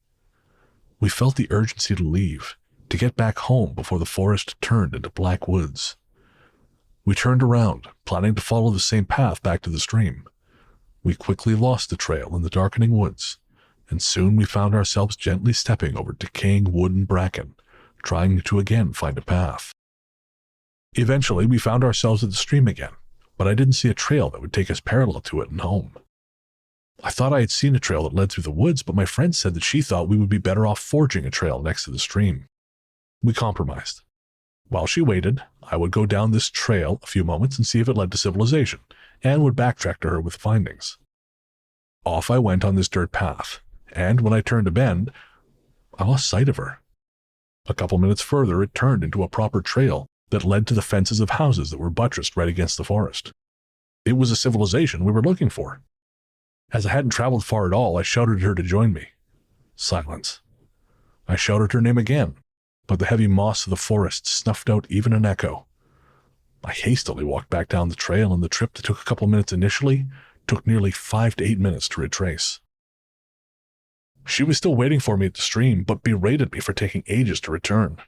We felt the urgency to leave, to get back home before the forest turned into black woods. We turned around, planning to follow the same path back to the stream. We quickly lost the trail in the darkening woods, and soon we found ourselves gently stepping over decaying wood and bracken, trying to again find a path. Eventually, we found ourselves at the stream again, but I didn't see a trail that would take us parallel to it and home. I thought I had seen a trail that led through the woods, but my friend said that she thought we would be better off forging a trail next to the stream. We compromised. While she waited, I would go down this trail a few moments and see if it led to civilization, and would backtrack to her with findings. Off I went on this dirt path, and when I turned a bend, I lost sight of her. A couple minutes further, it turned into a proper trail that led to the fences of houses that were buttressed right against the forest. It was a civilization we were looking for. As I hadn't traveled far at all, I shouted at her to join me. Silence. I shouted her name again, but the heavy moss of the forest snuffed out even an echo. I hastily walked back down the trail, and the trip that took a couple minutes initially took nearly 5 to 8 minutes to retrace. She was still waiting for me at the stream, but berated me for taking ages to return.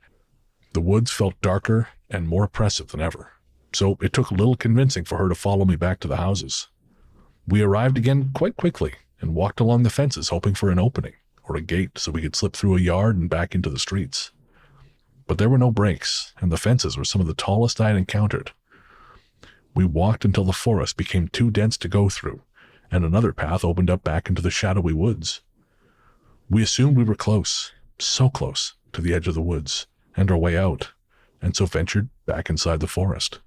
The woods felt darker and more oppressive than ever, so it took little convincing for her to follow me back to the houses. We arrived again quite quickly and walked along the fences hoping for an opening or a gate so we could slip through a yard and back into the streets. But there were no breaks, and the fences were some of the tallest I had encountered. We walked until the forest became too dense to go through, and another path opened up back into the shadowy woods. We assumed we were close, so close, to the edge of the woods and our way out, and so ventured back inside the forest.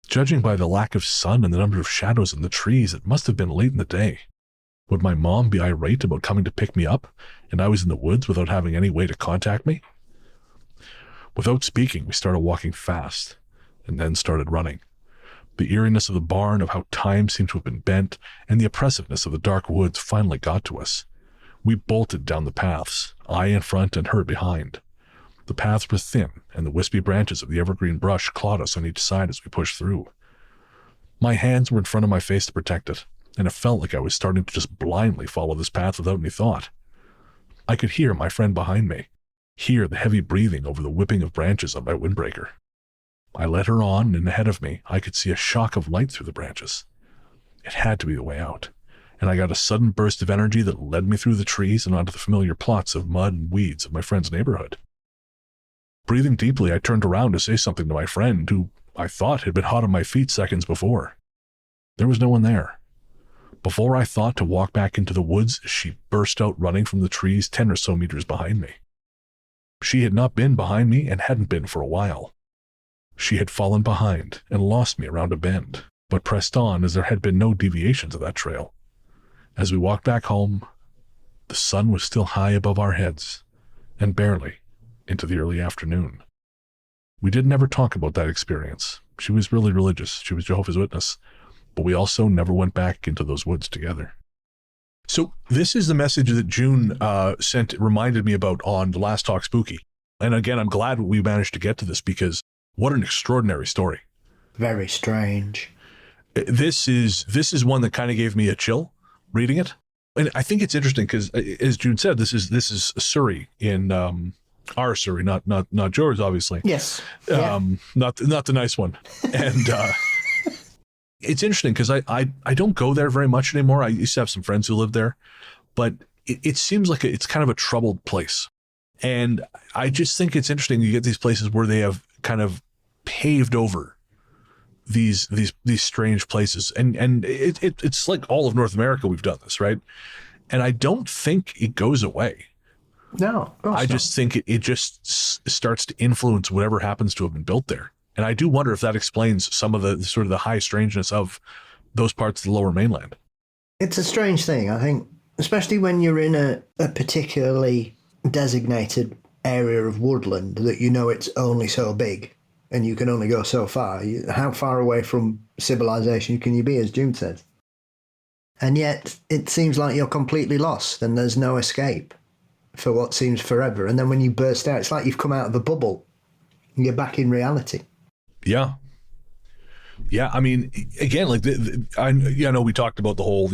Judging by the lack of sun and the number of shadows in the trees, it must have been late in the day. Would my mom be irate about coming to pick me up, and I was in the woods without having any way to contact me? Without speaking, we started walking fast, and then started running. The eeriness of the barn, of how time seemed to have been bent, and the oppressiveness of the dark woods finally got to us. We bolted down the paths, I in front and her behind. The paths were thin, and the wispy branches of the evergreen brush clawed us on each side as we pushed through. My hands were in front of my face to protect it, and it felt like I was starting to just blindly follow this path without any thought. I could hear my friend behind me, hear the heavy breathing over the whipping of branches on my windbreaker. I led her on, and ahead of me, I could see a shock of light through the branches. It had to be the way out, and I got a sudden burst of energy that led me through the trees and onto the familiar plots of mud and weeds of my friend's neighborhood. Breathing deeply, I turned around to say something to my friend, who I thought had been hot on my feet seconds before. There was no one there. Before I thought to walk back into the woods, she burst out running from the trees 10 or so meters behind me. She had not been behind me and hadn't been for a while. She had fallen behind and lost me around a bend, but pressed on as there had been no deviations of that trail. As we walked back home, the sun was still high above our heads, and barely into the early afternoon. We didn't ever talk about that experience. She was really religious. She was Jehovah's Witness. But we also never went back into those woods together. So this is the message that June reminded me about on the last Talk Spooky. And again, I'm glad we managed to get to this because what an extraordinary story. Very strange. This is one that kind of gave me a chill reading it. And I think it's interesting because, as June said, this is Surrey in Archery, not yours, obviously. Yes. Not the nice one. And it's interesting because I don't go there very much anymore. I used to have some friends who lived there, but it seems like it's kind of a troubled place. And I just think it's interesting. You get these places where they have kind of paved over these strange places, and it's like all of North America. We've done this, right? And I don't think it goes away. No, I just think it just starts to influence whatever happens to have been built there. And I do wonder if that explains some of the sort of the high strangeness of those parts of the Lower Mainland. It's a strange thing, I think, especially when you're in a particularly designated area of woodland that you know it's only so big and you can only go so far. How far away from civilization can you be, as June said? And yet it seems like you're completely lost and there's no escape for what seems forever. And then when you burst out, it's like you've come out of a bubble and you're back in reality. Yeah. Yeah. I mean, again, like I know we talked about the whole,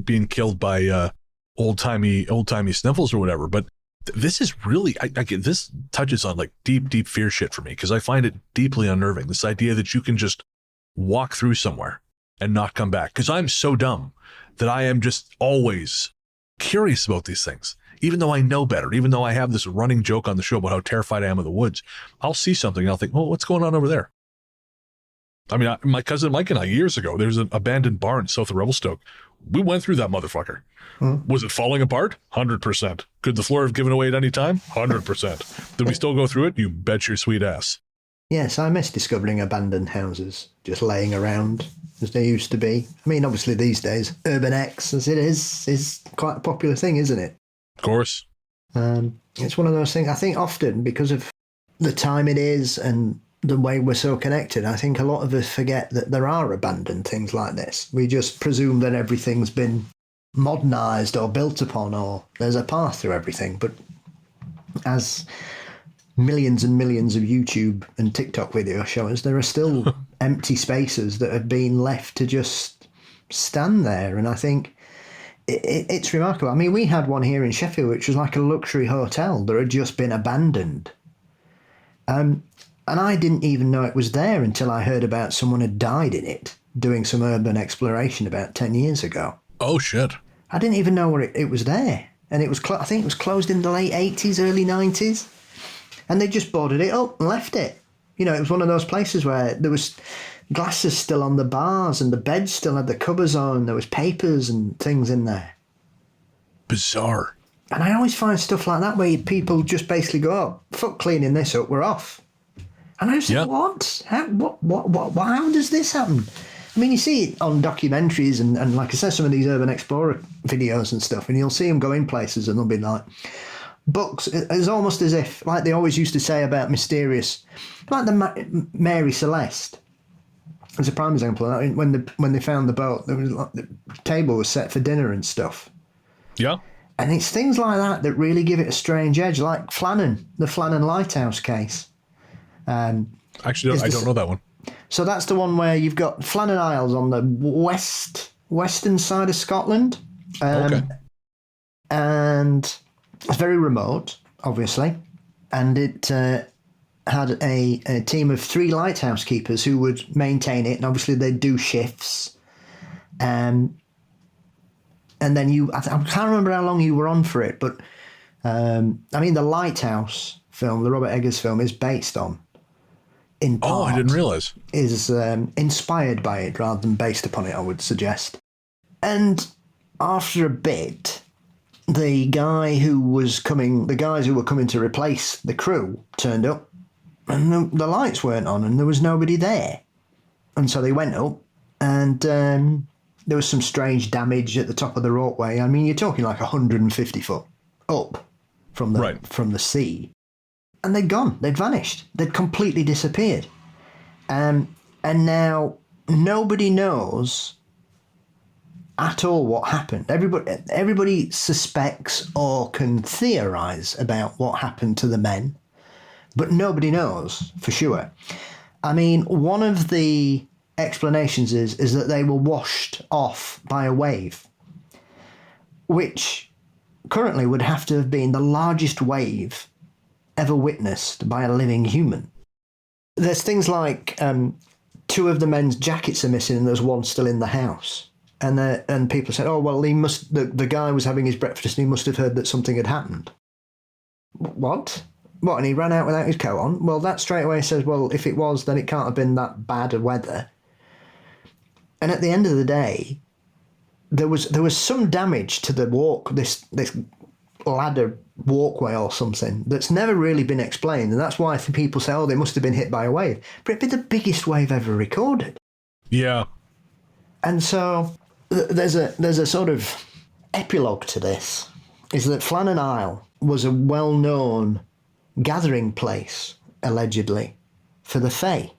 being killed by old timey sniffles or whatever, but this is really, I get this touches on like deep fear shit for me, because I find it deeply unnerving. This idea that you can just walk through somewhere and not come back, because I'm so dumb that I am just always curious about these things. Even though I know better, even though I have this running joke on the show about how terrified I am of the woods, I'll see something and I'll think, oh, what's going on over there? I mean, my cousin Mike and I, years ago, there's an abandoned barn south of Revelstoke. We went through that motherfucker. Was it falling apart? 100%. Could the floor have given away at any time? 100%. Did we still go through it? You bet your sweet ass. Yes, I miss discovering abandoned houses just laying around as they used to be. I mean, obviously these days, Urban X, as it is quite a popular thing, isn't it? Of course. It's one of those things, I think often because of the time it is and the way we're so connected, I think a lot of us forget that there are abandoned things like this. We just presume that everything's been modernised or built upon, or there's a path through everything. But as millions and millions of YouTube and TikTok videos show us, there are still empty spaces that have been left to just stand there. And I think it's remarkable. I mean, we had one here in Sheffield, which was like a luxury hotel that had just been abandoned. And I didn't even know it was there until I heard about someone had died in it doing some urban exploration about 10 years ago. Oh, shit. I didn't even know it was there. And it was, I think it was closed in the late 80s, early 90s. And they just boarded it up and left it. It was one of those places where there was glasses still on the bars and the beds still had the covers on. There was papers and things in there. Bizarre. And I always find stuff like that where people just basically go, oh, fuck cleaning this up, we're off. And I was like, what? How does this happen? I mean, you see it on documentaries and like I said, some of these urban explorer videos and stuff, and you'll see them go in places and they'll be like, books, it's almost as if, like they always used to say about mysterious, like the Mary Celeste, as a prime example, when they found the boat, there was like, the table was set for dinner and stuff. Yeah. And it's things like that that really give it a strange edge, like the Flannan Lighthouse case. Actually, I don't know that one. So that's the one where you've got Flannan Isles on the western side of Scotland. Okay. And it's very remote, obviously. And it had a team of 3 lighthouse keepers who would maintain it. And obviously they'd do shifts. And then I can't remember how long you were on for it, but I mean, the Lighthouse film, the Robert Eggers film, is based on, in part. Oh, I didn't realize. Is inspired by it rather than based upon it, I would suggest. And after a bit, the guys who were coming to replace the crew turned up, and the lights weren't on, and there was nobody there. And so they went up, and there was some strange damage at the top of the roadway. I mean, you're talking like 150 foot up from the sea. And they'd gone. They'd vanished. They'd completely disappeared. And now nobody knows at all what happened. Everybody suspects or can theorize about what happened to the men, but nobody knows for sure. I mean, one of the explanations is that they were washed off by a wave, which currently would have to have been the largest wave ever witnessed by a living human. There's things like two of the men's jackets are missing and there's one still in the house. And people said, oh, well, the guy was having his breakfast and he must have heard that something had happened. What? What, and he ran out without his coat on? Well, that straight away says, well, if it was, then it can't have been that bad a weather. And at the end of the day, there was some damage to the walk, this ladder walkway or something that's never really been explained, and that's why people say, oh, they must have been hit by a wave. But it'd be the biggest wave ever recorded. Yeah. And so there's a sort of epilogue to this, is that Flannan Isle was a well-known gathering place, allegedly, for the Fae.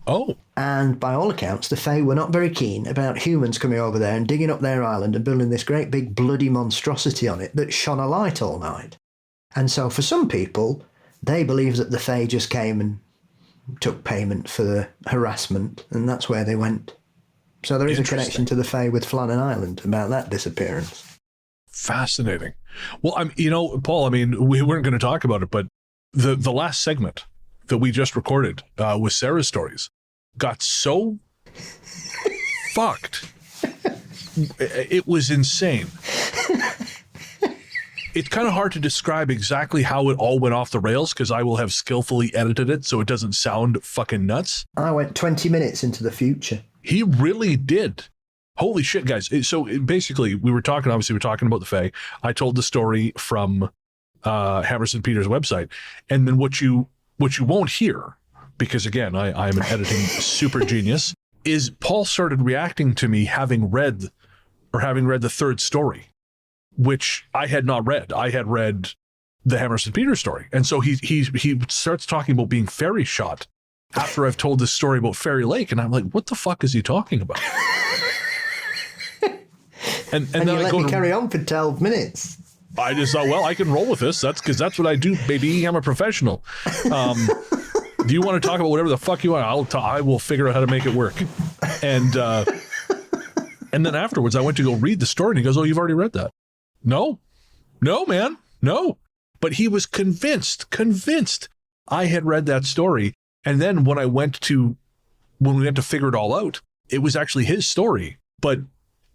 Oh. And by all accounts, the Fae were not very keen about humans coming over there and digging up their island and building this great big bloody monstrosity on it that shone a light all night. And so for some people, they believe that the Fae just came and took payment for the harassment, and that's where they went. So there is a connection to the Fae with Flannan Island about that disappearance. Fascinating. Well, Paul, we weren't going to talk about it, but the last segment that we just recorded with Sarah's stories got so fucked. It was insane. It's kind of hard to describe exactly how it all went off the rails because I will have skillfully edited it so it doesn't sound fucking nuts. I went 20 minutes into the future. He really did. Holy shit, guys. So basically, we were talking about the Fae. I told the story from Hammerson Peter's website. And then what you won't hear, because again, I am an editing super genius, is Paul started reacting to me having read the third story, which I had not read. I had read the Hammerson Peter story. And so he starts talking about being fairy shot after I've told this story about Fairy Lake. And I'm like, what the fuck is he talking about? and then you let me carry on for 12 minutes. I just thought, well, I can roll with this. That's because that's what I do, baby. I'm a professional. Do you want to talk about whatever the fuck you want? I will figure out how to make it work. And then afterwards, I went to go read the story, and he goes, "Oh, you've already read that?" No, man, no. But he was convinced I had read that story. And then when we went to figure it all out, it was actually his story. But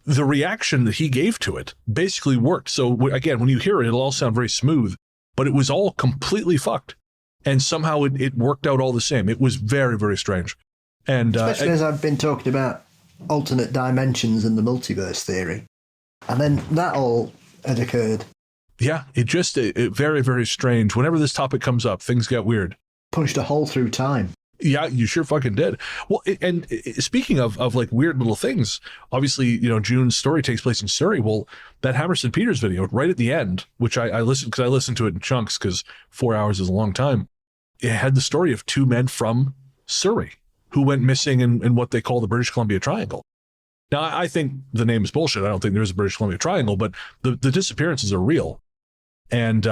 the reaction that he gave to it basically worked. So again, when you hear it, it'll all sound very smooth, but it was all completely fucked. And somehow it worked out all the same. It was very, very strange. And especially as I've been talking about alternate dimensions and the multiverse theory. And then that all had occurred. Yeah, it very, very strange. Whenever this topic comes up, things get weird. Punched a hole through time. Yeah, you sure fucking did. Well, and speaking of like weird little things, obviously, June's story takes place in Surrey. Well, that Hammerson Peters video right at the end, which I listened to it in chunks because 4 hours is a long time. It had the story of two men from Surrey who went missing in what they call the British Columbia Triangle. Now, I think the name is bullshit. I don't think there is a British Columbia Triangle, but the disappearances are real. And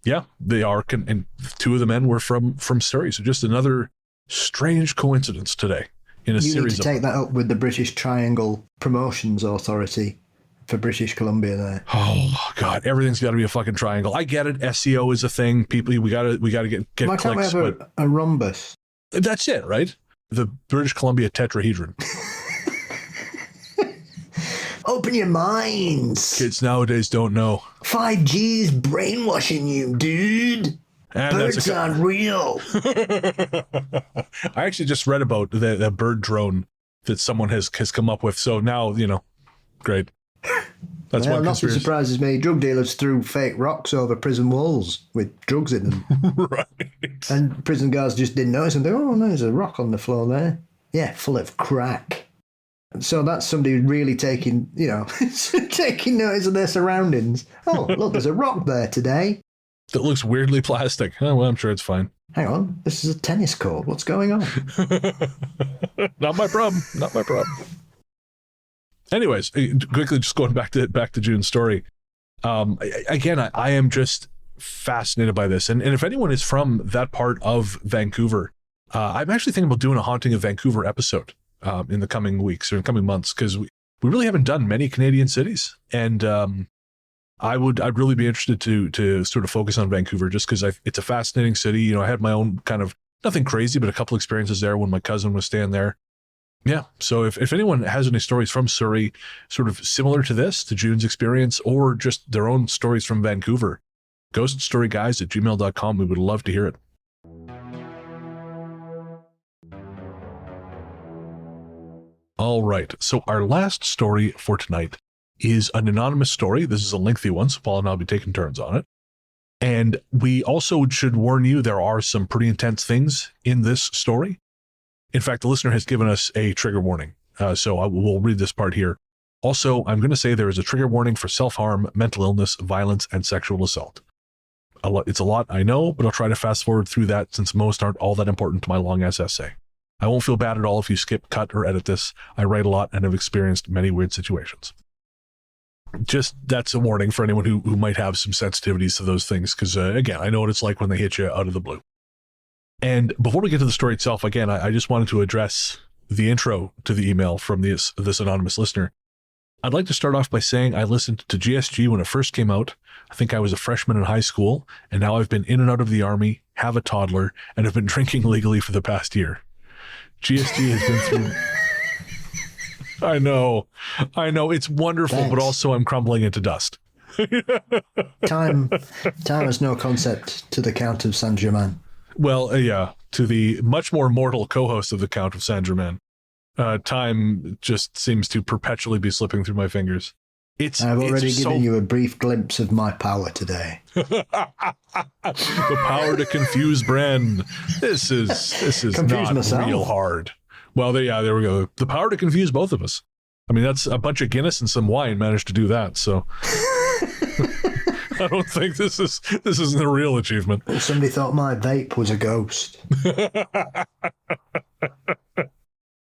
yeah, they are. And two of the men were from Surrey. So just another strange coincidence today in a series. You need to take that up with the British Triangle Promotions Authority for British Columbia there. Oh God, everything's got to be a fucking triangle. I get it. SEO is a thing. People, we gotta get Why clicks. Can't we have a rhombus? That's it, right? The British Columbia tetrahedron. Open your minds. Kids nowadays don't know. 5G's brainwashing you, dude. And birds aren't real. I actually just read about the bird drone that someone has come up with. So now, great. That's well, one nothing surprises me. Drug dealers threw fake rocks over prison walls with drugs in them. Right. And prison guards just didn't notice and they, oh, no, there's a rock on the floor there. Yeah, full of crack. So that's somebody really taking notice of their surroundings. Oh, look, there's a rock there today. That looks weirdly plastic. Oh, well, I'm sure it's fine. Hang on, this is a tennis court. What's going on? Not my problem. Anyways, quickly just going back to June's story. Again, I am just fascinated by this. And if anyone is from that part of Vancouver, I'm actually thinking about doing a Haunting of Vancouver episode in the coming weeks or in coming months, because we really haven't done many Canadian cities. And I'd really be interested to sort of focus on Vancouver just because it's a fascinating city. You know, I had my own kind of, nothing crazy, but a couple experiences there when my cousin was staying there. Yeah. So if anyone has any stories from Surrey, sort of similar to this, to June's experience, or just their own stories from Vancouver, ghoststoryguys@gmail.com. We would love to hear it. All right. So our last story for tonight is an anonymous story. This is a lengthy one, so Paul and I'll be taking turns on it. And we also should warn you, there are some pretty intense things in this story. In fact, the listener has given us a trigger warning. So we'll read this part here. Also, I'm going to say there is a trigger warning for self-harm, mental illness, violence, and sexual assault. It's a lot, I know, but I'll try to fast forward through that since most aren't all that important to my long-ass essay. I won't feel bad at all if you skip, cut, or edit this. I write a lot and have experienced many weird situations. Just, that's a warning for anyone who might have some sensitivities to those things, because, again, I know what it's like when they hit you out of the blue. And before we get to the story itself, again, I just wanted to address the intro to the email from this anonymous listener. I'd like to start off by saying I listened to GSG when it first came out. I think I was a freshman in high school, and now I've been in and out of the army, have a toddler, and have been drinking legally for the past year. GSG has been through... I know. It's wonderful, Thanks. But also I'm crumbling into dust. Time has no concept to the Count of Saint-Germain. Well, yeah, to the much more mortal co-host of the Count of Saint-Germain. Time just seems to perpetually be slipping through my fingers. I've already given you a brief glimpse of my power today. The power to confuse Bren. This is Confuse not myself. real hard. Well, there we go. The power to confuse both of us. I mean, that's a bunch of Guinness and some wine managed to do that. So I don't think this isn't a real achievement. Well, somebody thought my vape was a ghost.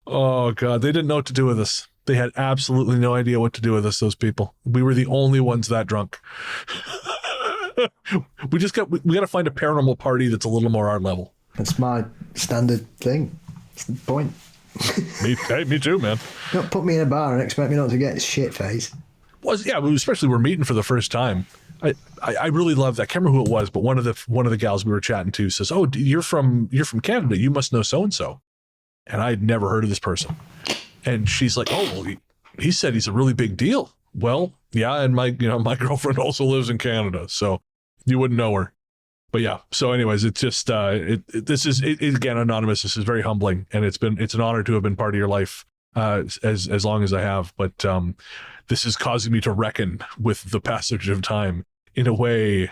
Oh God, they didn't know what to do with us. They had absolutely no idea what to do with us, those people. We were the only ones that drunk. we got to find a paranormal party that's a little more our level. That's my standard thing. That's the point. Me too, man. Don't put me in a bar and expect me not to get shit faced. Especially we're meeting for the first time. I really love that. I can't remember who it was, but one of the gals we were chatting to says, "Oh, you're from Canada. You must know so and so." And I'd never heard of this person. And she's like, "Oh, well, he said he's a really big deal." Well, yeah, and my girlfriend also lives in Canada, so you wouldn't know her. But yeah, so anyways, it's just this is again anonymous. This is very humbling, and it's an honor to have been part of your life as long as I have. But this is causing me to reckon with the passage of time in a way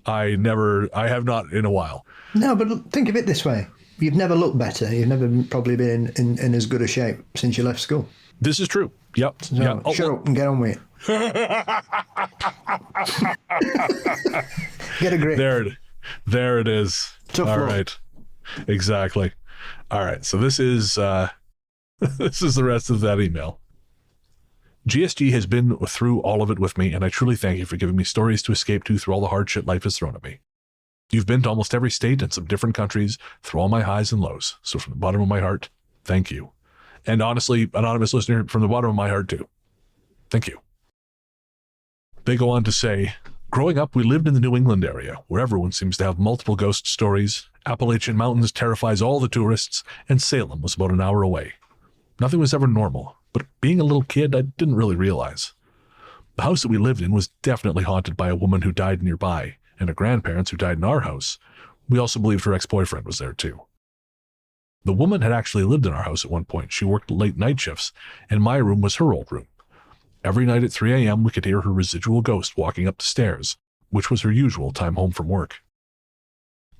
I have not in a while. No, but think of it this way. You've never looked better. You've never probably been in as good a shape since you left school. This is true. Yep. So yeah. shut up and get on with it. Get a grip. There it is. Tough All luck. right. Exactly. All right. So this is this is the rest of that email. GSG has been through all of it with me, and I truly thank you for giving me stories to escape to through all the hard shit life has thrown at me. You've been to almost every state and some different countries through all my highs and lows. So from the bottom of my heart, thank you. And honestly, anonymous listener, from the bottom of my heart too. Thank you. They go on to say, growing up, we lived in the New England area, where everyone seems to have multiple ghost stories. Appalachian Mountains terrifies all the tourists, and Salem was about an hour away. Nothing was ever normal, but being a little kid, I didn't really realize. The house that we lived in was definitely haunted by a woman who died nearby, and her grandparents who died in our house. We also believed her ex-boyfriend was there too. The woman had actually lived in our house at one point. She worked late night shifts, and my room was her old room. Every night at 3 a.m., we could hear her residual ghost walking up the stairs, which was her usual time home from work.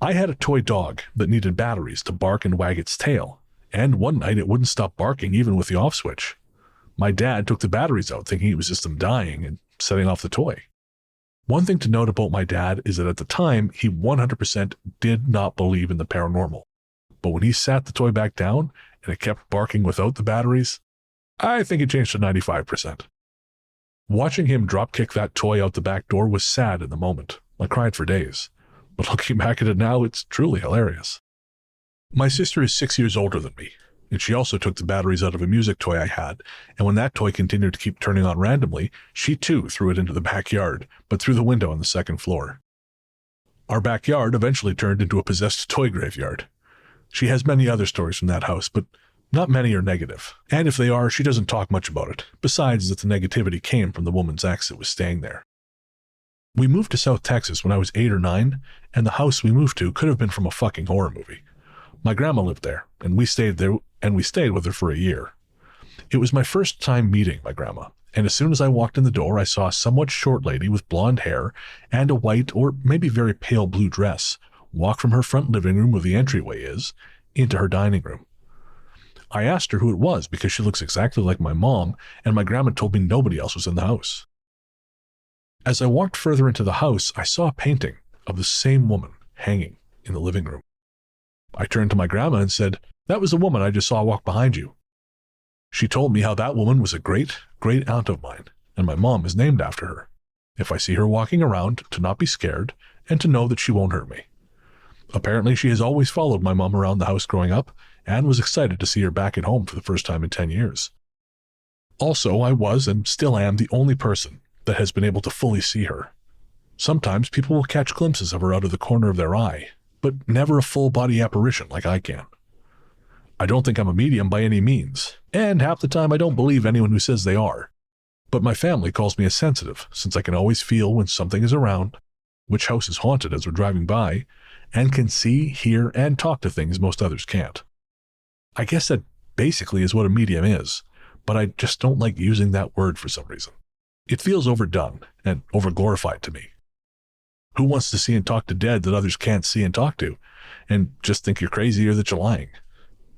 I had a toy dog that needed batteries to bark and wag its tail, and one night it wouldn't stop barking even with the off switch. My dad took the batteries out thinking it was just them dying and setting off the toy. One thing to note about my dad is that at the time, he 100% did not believe in the paranormal. But when he sat the toy back down and it kept barking without the batteries, I think it changed to 95%. Watching him drop kick that toy out the back door was sad in the moment. I cried for days. But looking back at it now, it's truly hilarious. My sister is 6 years older than me, And she also took the batteries out of a music toy I had, and when that toy continued to keep turning on randomly, she too threw it into the backyard, but through the window on the second floor. Our backyard eventually turned into a possessed toy graveyard. She has many other stories from that house, but not many are negative. And if they are, she doesn't talk much about it, besides that the negativity came from the woman's ex that was staying there. We moved to South Texas when I was 8 or 9, and the house we moved to could have been from a fucking horror movie. My grandma lived there, and we stayed with her for a year. It was my first time meeting my grandma, and as soon as I walked in the door, I saw a somewhat short lady with blonde hair and a white or maybe very pale blue dress walk from her front living room where the entryway is into her dining room. I asked her who it was because she looks exactly like my mom, and my grandma told me nobody else was in the house. As I walked further into the house, I saw a painting of the same woman hanging in the living room. I turned to my grandma and said, "That was the woman I just saw walk behind you." She told me how that woman was a great aunt of mine, and my mom is named after her. If I see her walking around, to not be scared, and to know that she won't hurt me. Apparently, she has always followed my mom around the house growing up, and was excited to see her back at home for the first time in 10 years. Also, I was and still am the only person that has been able to fully see her. Sometimes people will catch glimpses of her out of the corner of their eye, but never a full-body apparition like I can. I don't think I'm a medium by any means, and half the time I don't believe anyone who says they are. But my family calls me a sensitive, since I can always feel when something is around, which house is haunted as we're driving by, and can see, hear, and talk to things most others can't. I guess that basically is what a medium is, but I just don't like using that word for some reason. It feels overdone and overglorified to me. Who wants to see and talk to dead that others can't see and talk to, and just think you're crazy or that you're lying?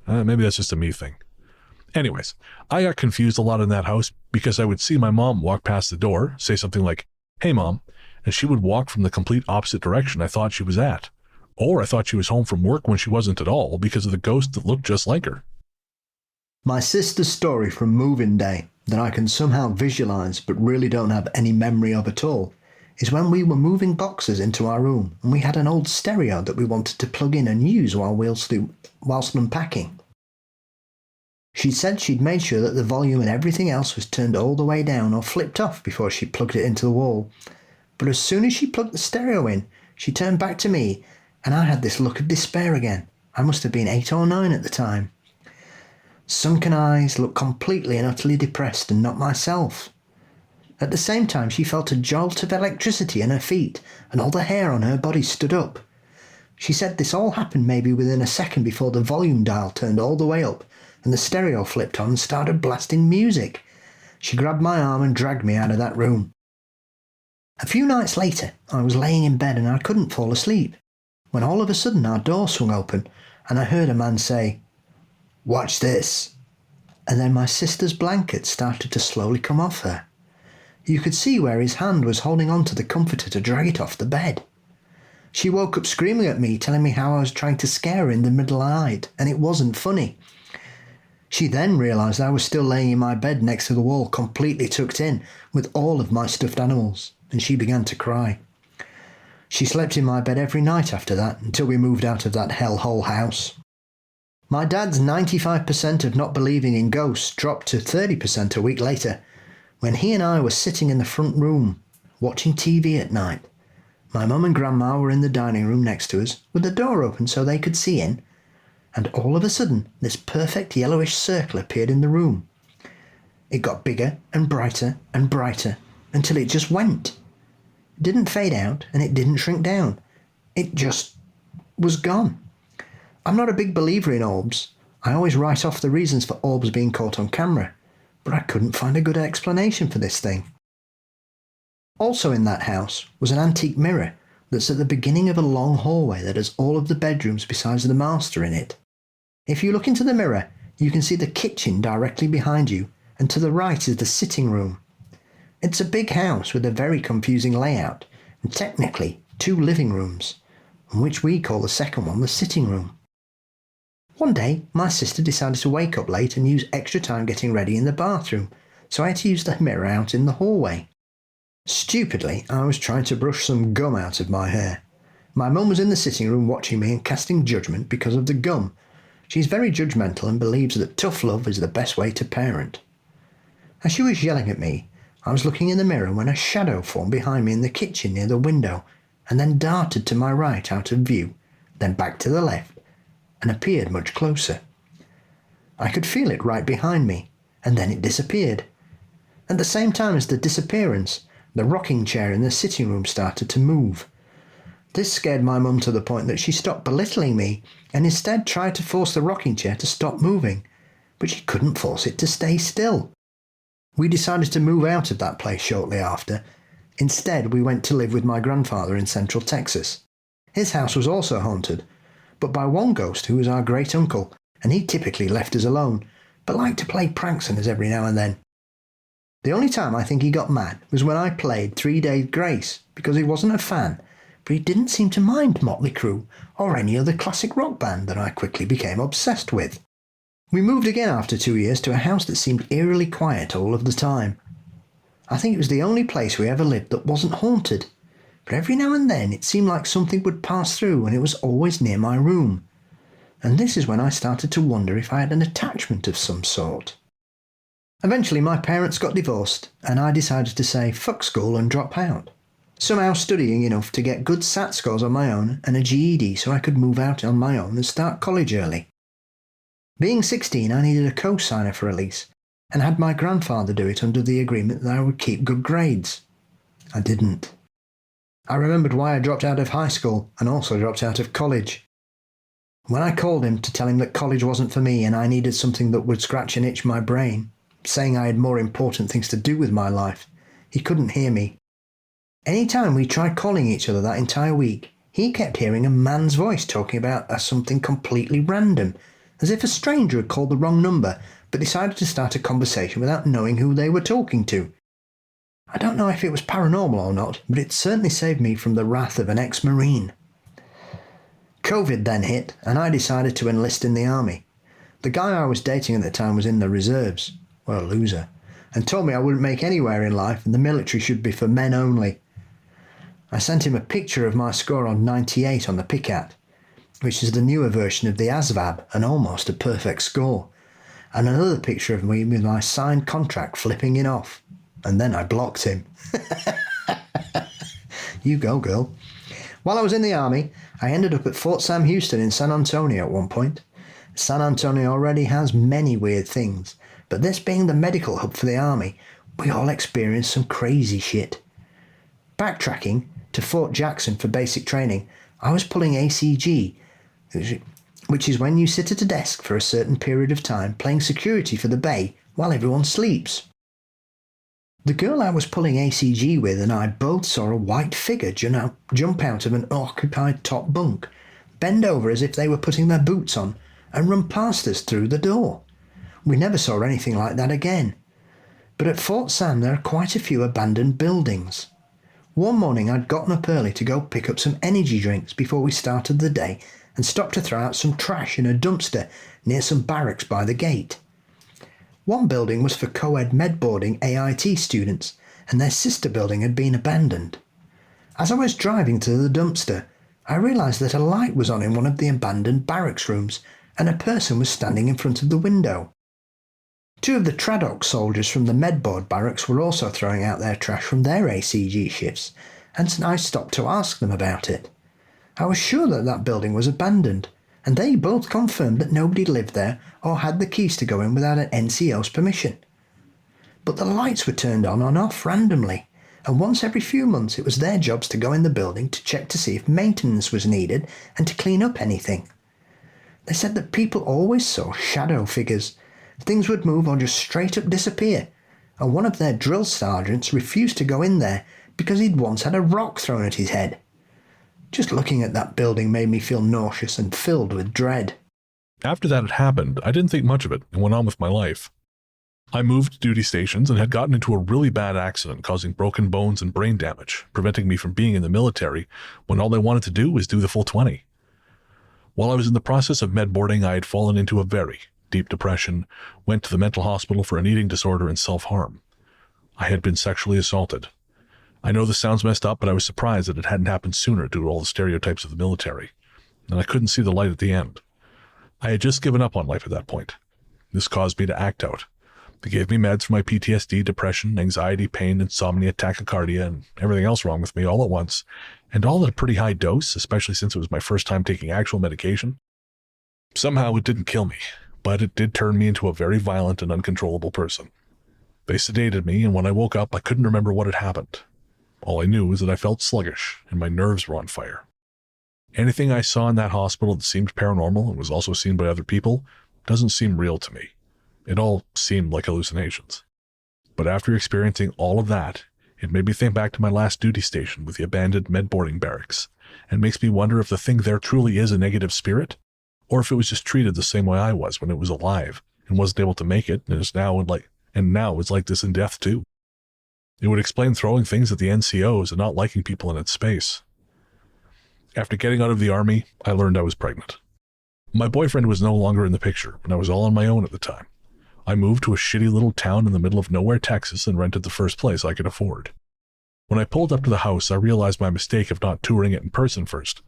Maybe that's just a me thing. Anyways, I got confused a lot in that house because I would see my mom walk past the door, say something like, "Hey, Mom," and she would walk from the complete opposite direction I thought she was at. Or I thought she was home from work when she wasn't at all because of the ghost that looked just like her. My sister's story from moving day that I can somehow visualise but really don't have any memory of at all is when we were moving boxes into our room and we had an old stereo that we wanted to plug in and use whilst unpacking. She said she'd made sure that the volume and everything else was turned all the way down or flipped off before she plugged it into the wall. But as soon as she plugged the stereo in, she turned back to me and I had this look of despair again. I must have been 8 or 9 at the time. Sunken eyes, looked completely and utterly depressed and not myself. At the same time, she felt a jolt of electricity in her feet and all the hair on her body stood up. She said this all happened maybe within a second before the volume dial turned all the way up and the stereo flipped on and started blasting music. She grabbed my arm and dragged me out of that room. A few nights later, I was laying in bed and I couldn't fall asleep, when all of a sudden our door swung open and I heard a man say, "Watch this." And then my sister's blanket started to slowly come off her. You could see where his hand was holding on to the comforter to drag it off the bed. She woke up screaming at me, telling me how I was trying to scare her in the middle of the night, and it wasn't funny. She then realised I was still laying in my bed next to the wall, completely tucked in, with all of my stuffed animals, and she began to cry. She slept in my bed every night after that, until we moved out of that hellhole house. My dad's 95% of not believing in ghosts dropped to 30% a week later, when he and I were sitting in the front room, watching TV at night. My mum and grandma were in the dining room next to us, with the door open so they could see in, and all of a sudden, this perfect yellowish circle appeared in the room. It got bigger and brighter, until it just went. It didn't fade out, and it didn't shrink down. It just was gone. I'm not a big believer in orbs. I always write off the reasons for orbs being caught on camera, but I couldn't find a good explanation for this thing. Also in that house was an antique mirror that's at the beginning of a long hallway that has all of the bedrooms besides the master in it. If you look into the mirror, you can see the kitchen directly behind you, and to the right is the sitting room. It's a big house with a very confusing layout, and technically 2 living rooms, and which we call the second one the sitting room. One day, my sister decided to wake up late and use extra time getting ready in the bathroom, so I had to use the mirror out in the hallway. Stupidly, I was trying to brush some gum out of my hair. My mum was in the sitting room watching me and casting judgment because of the gum, She's very judgmental and believes that tough love is the best way to parent. As she was yelling at me, I was looking in the mirror when a shadow formed behind me in the kitchen near the window and then darted to my right out of view, then back to the left, and appeared much closer. I could feel it right behind me, and then it disappeared. At the same time as the disappearance, the rocking chair in the sitting room started to move. This scared my mum to the point that she stopped belittling me and instead tried to force the rocking chair to stop moving, but she couldn't force it to stay still. We decided to move out of that place shortly after. Instead, we went to live with my grandfather in Central Texas. His house was also haunted, but by one ghost who was our great uncle, and he typically left us alone, but liked to play pranks on us every now and then. The only time I think he got mad was when I played 3 Days Grace, because he wasn't a fan, but he didn't seem to mind Motley Crue or any other classic rock band that I quickly became obsessed with. We moved again after 2 years to a house that seemed eerily quiet all of the time. I think it was the only place we ever lived that wasn't haunted, but every now and then it seemed like something would pass through and it was always near my room. And this is when I started to wonder if I had an attachment of some sort. Eventually my parents got divorced and I decided to say fuck school and drop out. Somehow studying enough to get good SAT scores on my own and a GED so I could move out on my own and start college early. Being 16, I needed a co-signer for a lease and had my grandfather do it under the agreement that I would keep good grades. I didn't. I remembered why I dropped out of high school and also dropped out of college. When I called him to tell him that college wasn't for me and I needed something that would scratch and itch my brain, saying I had more important things to do with my life, he couldn't hear me. Any time we tried calling each other that entire week, he kept hearing a man's voice talking about something completely random, as if a stranger had called the wrong number but decided to start a conversation without knowing who they were talking to. I don't know if it was paranormal or not, but it certainly saved me from the wrath of an ex-Marine. COVID then hit, and I decided to enlist in the army. The guy I was dating at the time was in the reserves, what a loser, and told me I wouldn't make anywhere in life and the military should be for men only. I sent him a picture of my score on 98 on the PICAT, which is the newer version of the ASVAB and almost a perfect score, and another picture of me with my signed contract flipping it off, and then I blocked him. You go, girl. While I was in the army, I ended up at Fort Sam Houston in San Antonio at one point. San Antonio already has many weird things, but this being the medical hub for the army, we all experienced some crazy shit. Backtracking to Fort Jackson for basic training, I was pulling ACG, which is when you sit at a desk for a certain period of time playing security for the bay while everyone sleeps. The girl I was pulling ACG with and I both saw a white figure jump out of an occupied top bunk, bend over as if they were putting their boots on, and run past us through the door. We never saw anything like that again. But at Fort Sam there are quite a few abandoned buildings. One morning I'd gotten up early to go pick up some energy drinks before we started the day and stopped to throw out some trash in a dumpster near some barracks by the gate. One building was for co-ed medboarding AIT students, and their sister building had been abandoned. As I was driving to the dumpster, I realised that a light was on in one of the abandoned barracks rooms, and a person was standing in front of the window. Two of the Tradoc soldiers from the medboard barracks were also throwing out their trash from their ACG shifts, and I stopped to ask them about it. I was sure that that building was abandoned, and they both confirmed that nobody lived there or had the keys to go in without an NCO's permission. But the lights were turned on and off randomly, and once every few months it was their jobs to go in the building to check to see if maintenance was needed and to clean up anything. They said that people always saw shadow figures. Things would move or just straight up disappear, and one of their drill sergeants refused to go in there because he'd once had a rock thrown at his head. Just looking at that building made me feel nauseous and filled with dread. After that had happened, I didn't think much of it and went on with my life. I moved duty stations and had gotten into a really bad accident causing broken bones and brain damage, preventing me from being in the military when all I wanted to do was do the full 20. While I was in the process of medboarding, I had fallen into a very deep depression, went to the mental hospital for an eating disorder and self-harm. I had been sexually assaulted. I know this sounds messed up, but I was surprised that it hadn't happened sooner due to all the stereotypes of the military, and I couldn't see the light at the end. I had just given up on life at that point. This caused me to act out. They gave me meds for my PTSD, depression, anxiety, pain, insomnia, tachycardia, and everything else wrong with me all at once, and all at a pretty high dose, especially since it was my first time taking actual medication. Somehow it didn't kill me, but it did turn me into a very violent and uncontrollable person. They sedated me, and when I woke up, I couldn't remember what had happened. All I knew was that I felt sluggish, and my nerves were on fire. Anything I saw in that hospital that seemed paranormal and was also seen by other people doesn't seem real to me. It all seemed like hallucinations. But after experiencing all of that, it made me think back to my last duty station with the abandoned med-boarding barracks, and makes me wonder if the thing there truly is a negative spirit, or if it was just treated the same way I was when it was alive and wasn't able to make it, and is now is like this in death too. It would explain throwing things at the NCOs and not liking people in its space. After getting out of the army, I learned I was pregnant. My boyfriend was no longer in the picture, and I was all on my own at the time. I moved to a shitty little town in the middle of nowhere, Texas, and rented the first place I could afford. When I pulled up to the house, I realized my mistake of not touring it in person first,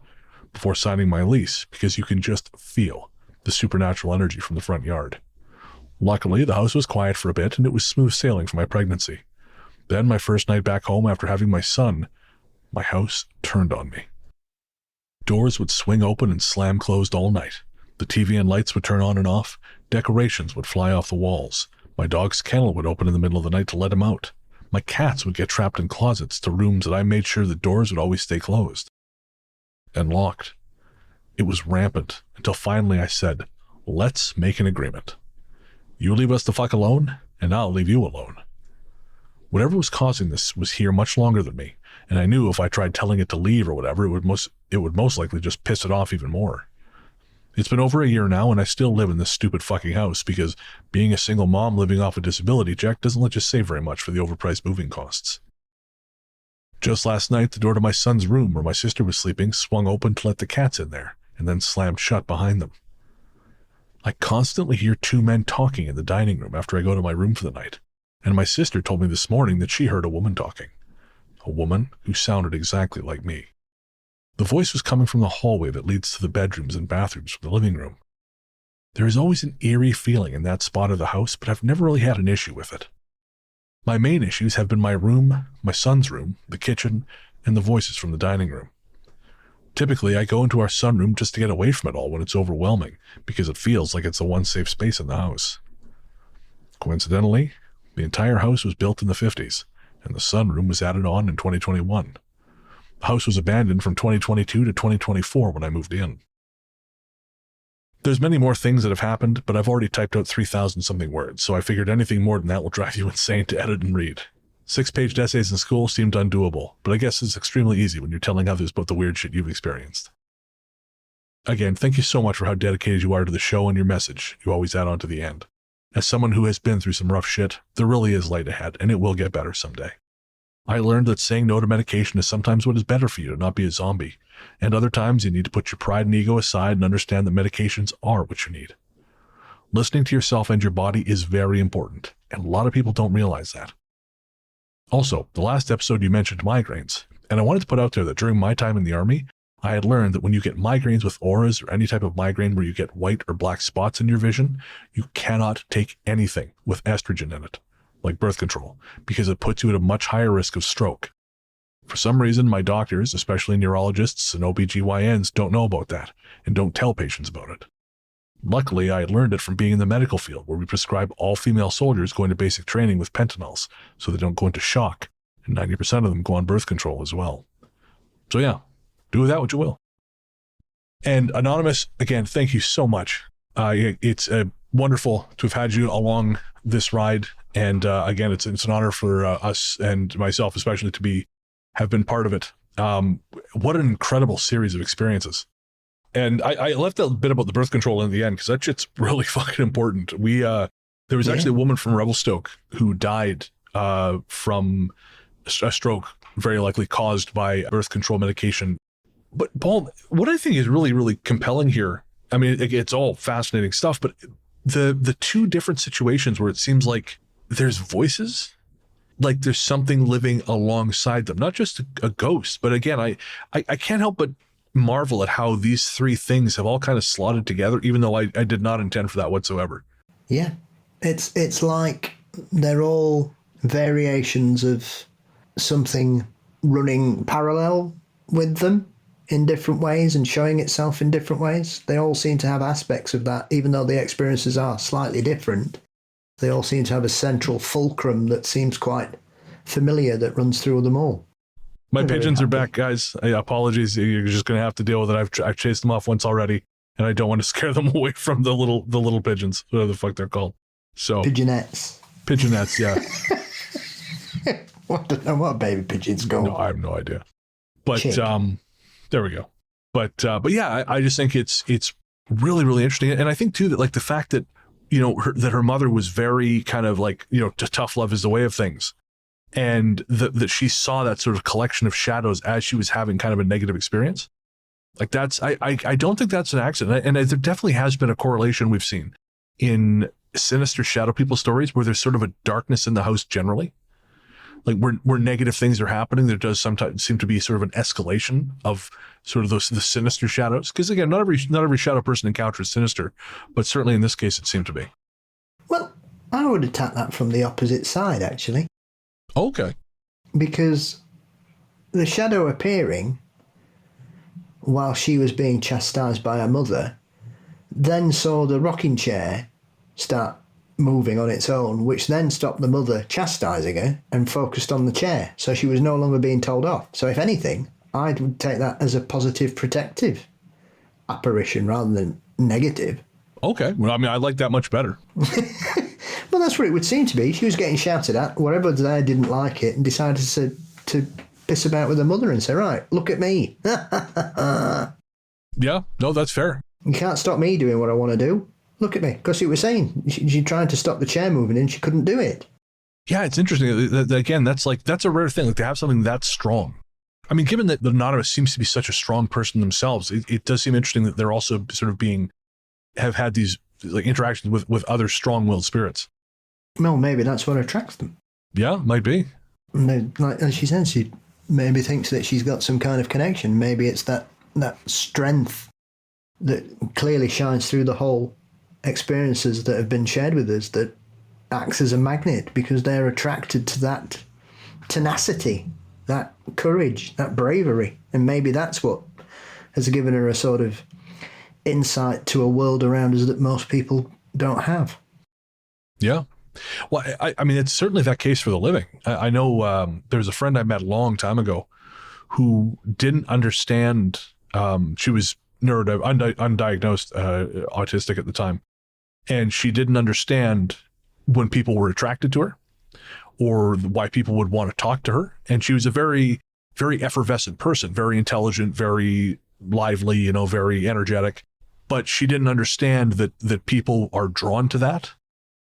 before signing my lease, because you can just feel the supernatural energy from the front yard. Luckily, the house was quiet for a bit, and it was smooth sailing for my pregnancy. Then, my first night back home after having my son, my house turned on me. Doors would swing open and slam closed all night. The TV and lights would turn on and off. Decorations would fly off the walls. My dog's kennel would open in the middle of the night to let him out. My cats would get trapped in closets to rooms that I made sure the doors would always stay closed and locked. It was rampant until finally I said, "Let's make an agreement. You leave us the fuck alone, and I'll leave you alone." Whatever was causing this was here much longer than me, and I knew if I tried telling it to leave or whatever, it would most likely just piss it off even more. It's been over a year now, and I still live in this stupid fucking house because being a single mom living off a disability check doesn't let you save very much for the overpriced moving costs. Just last night, the door to my son's room where my sister was sleeping swung open to let the cats in there, and then slammed shut behind them. I constantly hear two men talking in the dining room after I go to my room for the night, and my sister told me this morning that she heard a woman talking. A woman who sounded exactly like me. The voice was coming from the hallway that leads to the bedrooms and bathrooms from the living room. There is always an eerie feeling in that spot of the house, but I've never really had an issue with it. My main issues have been my room, my son's room, the kitchen, and the voices from the dining room. Typically, I go into our sunroom just to get away from it all when it's overwhelming, because it feels like it's the one safe space in the house. Coincidentally, the entire house was built in the 50s, and the sunroom was added on in 2021. The house was abandoned from 2022 to 2024 when I moved in. There's many more things that have happened, but I've already typed out 3,000 something words, so I figured anything more than that will drive you insane to edit and read. 6-page essays in school seemed undoable, but I guess it's extremely easy when you're telling others about the weird shit you've experienced. Again, thank you so much for how dedicated you are to the show and your message you always add on to the end. As someone who has been through some rough shit, there really is light ahead, and it will get better someday. I learned that saying no to medication is sometimes what is better for you to not be a zombie, and other times you need to put your pride and ego aside and understand that medications are what you need. Listening to yourself and your body is very important, and a lot of people don't realize that. Also, the last episode you mentioned migraines, and I wanted to put out there that during my time in the Army, I had learned that when you get migraines with auras or any type of migraine where you get white or black spots in your vision, you cannot take anything with estrogen in it, like birth control, because it puts you at a much higher risk of stroke. For some reason, my doctors, especially neurologists and OBGYNs, don't know about that and don't tell patients about it. Luckily, I had learned it from being in the medical field, where we prescribe all female soldiers going to basic training with pentanyls so they don't go into shock, and 90% of them go on birth control as well. So yeah, do with that what you will. And Anonymous, again, thank you so much. It's wonderful to have had you along this ride. And again, it's an honor for us and myself especially to have been part of it. What an incredible series of experiences. And I left a bit about the birth control in the end because that shit's really fucking important. There was actually a woman from Revelstoke who died from a stroke, very likely caused by birth control medication. But Paul, what I think is really, really compelling here, I mean, it's all fascinating stuff, but the two different situations where it seems like there's voices, like there's something living alongside them, not just a ghost, but again, I can't help but marvel at how these three things have all kind of slotted together, even though I did not intend for that whatsoever. Yeah. It's like they're all variations of something running parallel with them in different ways and showing itself in different ways. They all seem to have aspects of that, even though the experiences are slightly different. They all seem to have a central fulcrum that seems quite familiar that runs through them all. My They're very pigeons are happy. back, guys. Apologies. You're just going to have to deal with it. I've chased them off once already, and I don't want to scare them away from the little pigeons, whatever the fuck they're called. So Pigeonettes. pigeonettes, yeah. I don't know what baby pigeons go. No, I have no idea. But Chick. there we go. But yeah, I just think it's really, really interesting. And I think too that like the fact that, you know, that her mother was very kind of like, you know, tough love is the way of things. And that she saw that sort of collection of shadows as she was having kind of a negative experience. Like that's, I don't think that's an accident. And there definitely has been a correlation we've seen in sinister shadow people stories where there's sort of a darkness in the house generally. Like where negative things are happening, there does sometimes seem to be sort of an escalation of sort of the sinister shadows. Because again, not every shadow person encounters sinister, but certainly in this case, it seemed to be. Well, I would attack that from the opposite side, actually. Okay. Because the shadow appearing while she was being chastised by her mother then saw the rocking chair start moving on its own, which then stopped the mother chastising her and focused on the chair. So she was no longer being told off. So if anything, I would take that as a positive protective apparition rather than negative. Okay. Well, I mean, I like that much better. Well, that's what it would seem to be. She was getting shouted at. Whatever there didn't like it and decided to piss about with her mother and say, right, look at me. Yeah. No, that's fair. You can't stop me doing what I want to do. Look at me. Because she was saying she tried to stop the chair moving and she couldn't do it. Yeah, it's interesting. Again, that's a rare thing. Like to have something that strong. I mean, given that the Anonymous seems to be such a strong person themselves, it does seem interesting that they're also sort of have had these like interactions with other strong-willed spirits. Well, maybe that's what attracts them. Yeah, might be. And like as she said, she maybe thinks that she's got some kind of connection. Maybe it's that strength that clearly shines through the whole experiences that have been shared with us that acts as a magnet because they're attracted to that tenacity, that courage, that bravery. And maybe that's what has given her a sort of insight to a world around us that most people don't have. Yeah. Well, I mean, it's certainly that case for the living. I know there was a friend I met a long time ago who didn't understand. She was undiagnosed autistic at the time. And she didn't understand when people were attracted to her or why people would want to talk to her. And she was a very, very effervescent person, very intelligent, very lively, you know, very energetic. But she didn't understand that people are drawn to that.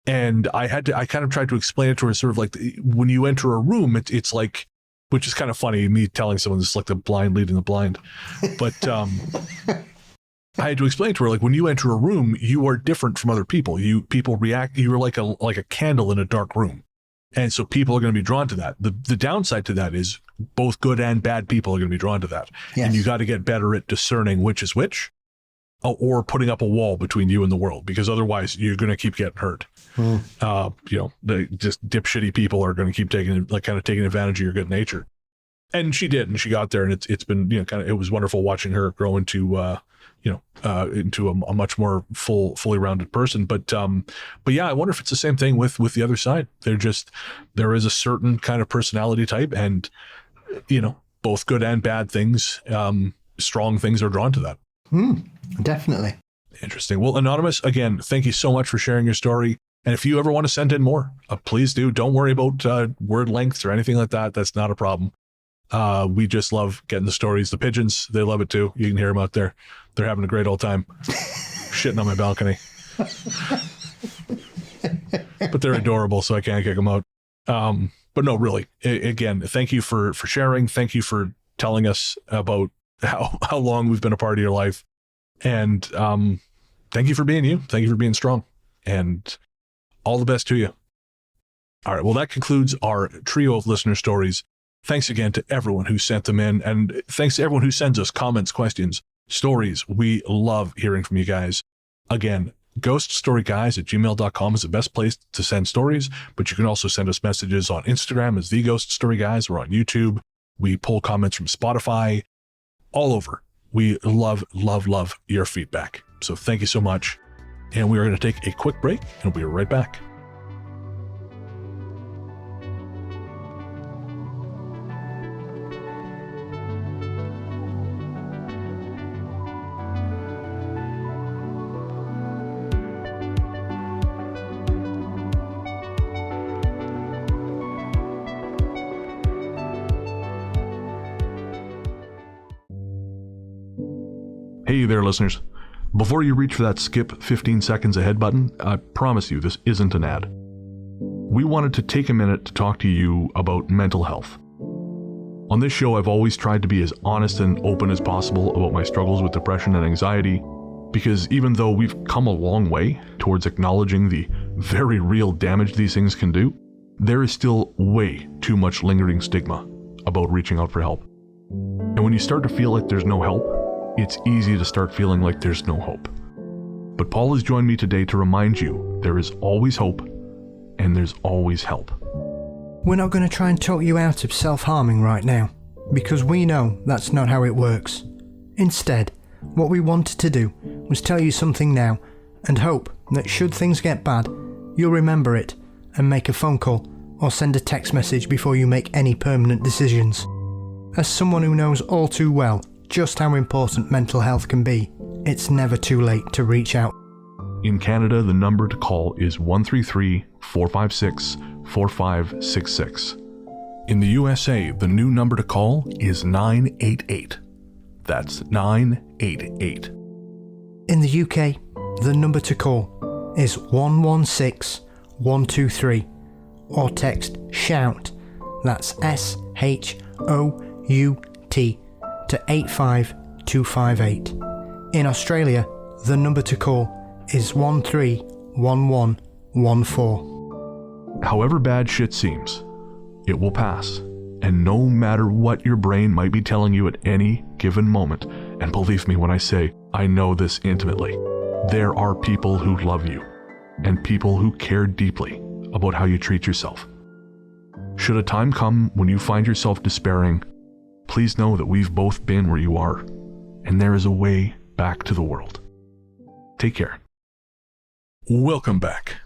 And I kind of tried to explain it to her, sort of like when you enter a room, it's like, which is kind of funny, me telling someone this is like the blind leading the blind. But I had to explain to her, like when you enter a room, you are different from other people. People react. You're like a candle in a dark room, and so people are going to be drawn to that. The downside to that is both good and bad people are going to be drawn to that, Yes. and you got to get better at discerning which is which, or putting up a wall between you and the world, because otherwise you're going to keep getting hurt. You know, the just dipshitty people are going to keep taking advantage of your good nature, and she did, and she got there, and it's been, you know, it was wonderful watching her grow into into a much more fully rounded person. But yeah, I wonder if it's the same thing with the other side. There is a certain kind of personality type, and, you know, both good and bad things, strong things are drawn to that. Definitely. Interesting. Well, Anonymous, again, thank you so much for sharing your story. And if you ever want to send in more, please do. Don't worry about word lengths or anything like that. That's not a problem. We just love getting the stories. The pigeons, they love it too. You can hear them out there. They're having a great old time shitting on my balcony. But they're adorable, so I can't kick them out. But no, really, again, thank you for sharing. Thank you for telling us about how long we've been a part of your life. And thank you for being you. Thank you for being strong. And all the best to you. All right, well, that concludes our trio of listener stories. Thanks again to everyone who sent them in, and thanks to everyone who sends us comments, questions, stories. We love hearing from you guys. Again, ghoststoryguys@gmail.com is the best place to send stories, but you can also send us messages on Instagram as The Ghost Story Guys. We're on YouTube. We pull comments from Spotify, all over. We love, love, love your feedback. So thank you so much. And we are going to take a quick break, and we'll be right back. Hey there, listeners. Before you reach for that skip 15 seconds ahead button, I promise you this isn't an ad. We wanted to take a minute to talk to you about mental health. On this show, I've always tried to be as honest and open as possible about my struggles with depression and anxiety, because even though we've come a long way towards acknowledging the very real damage these things can do, there is still way too much lingering stigma about reaching out for help. And when you start to feel like there's no help, it's easy to start feeling like there's no hope. But Paul has joined me today to remind you there is always hope and there's always help. We're not going to try and talk you out of self-harming right now, because we know that's not how it works. Instead, what we wanted to do was tell you something now and hope that should things get bad, you'll remember it and make a phone call or send a text message before you make any permanent decisions. As someone who knows all too well just how important mental health can be, it's never too late to reach out. In Canada, the number to call is 133-456-4566. In the USA, the new number to call is 988. That's 988. In the UK, the number to call is 116-123 or text SHOUT, that's SHOUT, to 85258. In Australia, the number to call is 131114. However bad shit seems, it will pass. And no matter what your brain might be telling you at any given moment, and believe me when I say I know this intimately, there are people who love you and people who care deeply about how you treat yourself. Should a time come when you find yourself despairing, please know that we've both been where you are, and there is a way back to the world. Take care. Welcome back.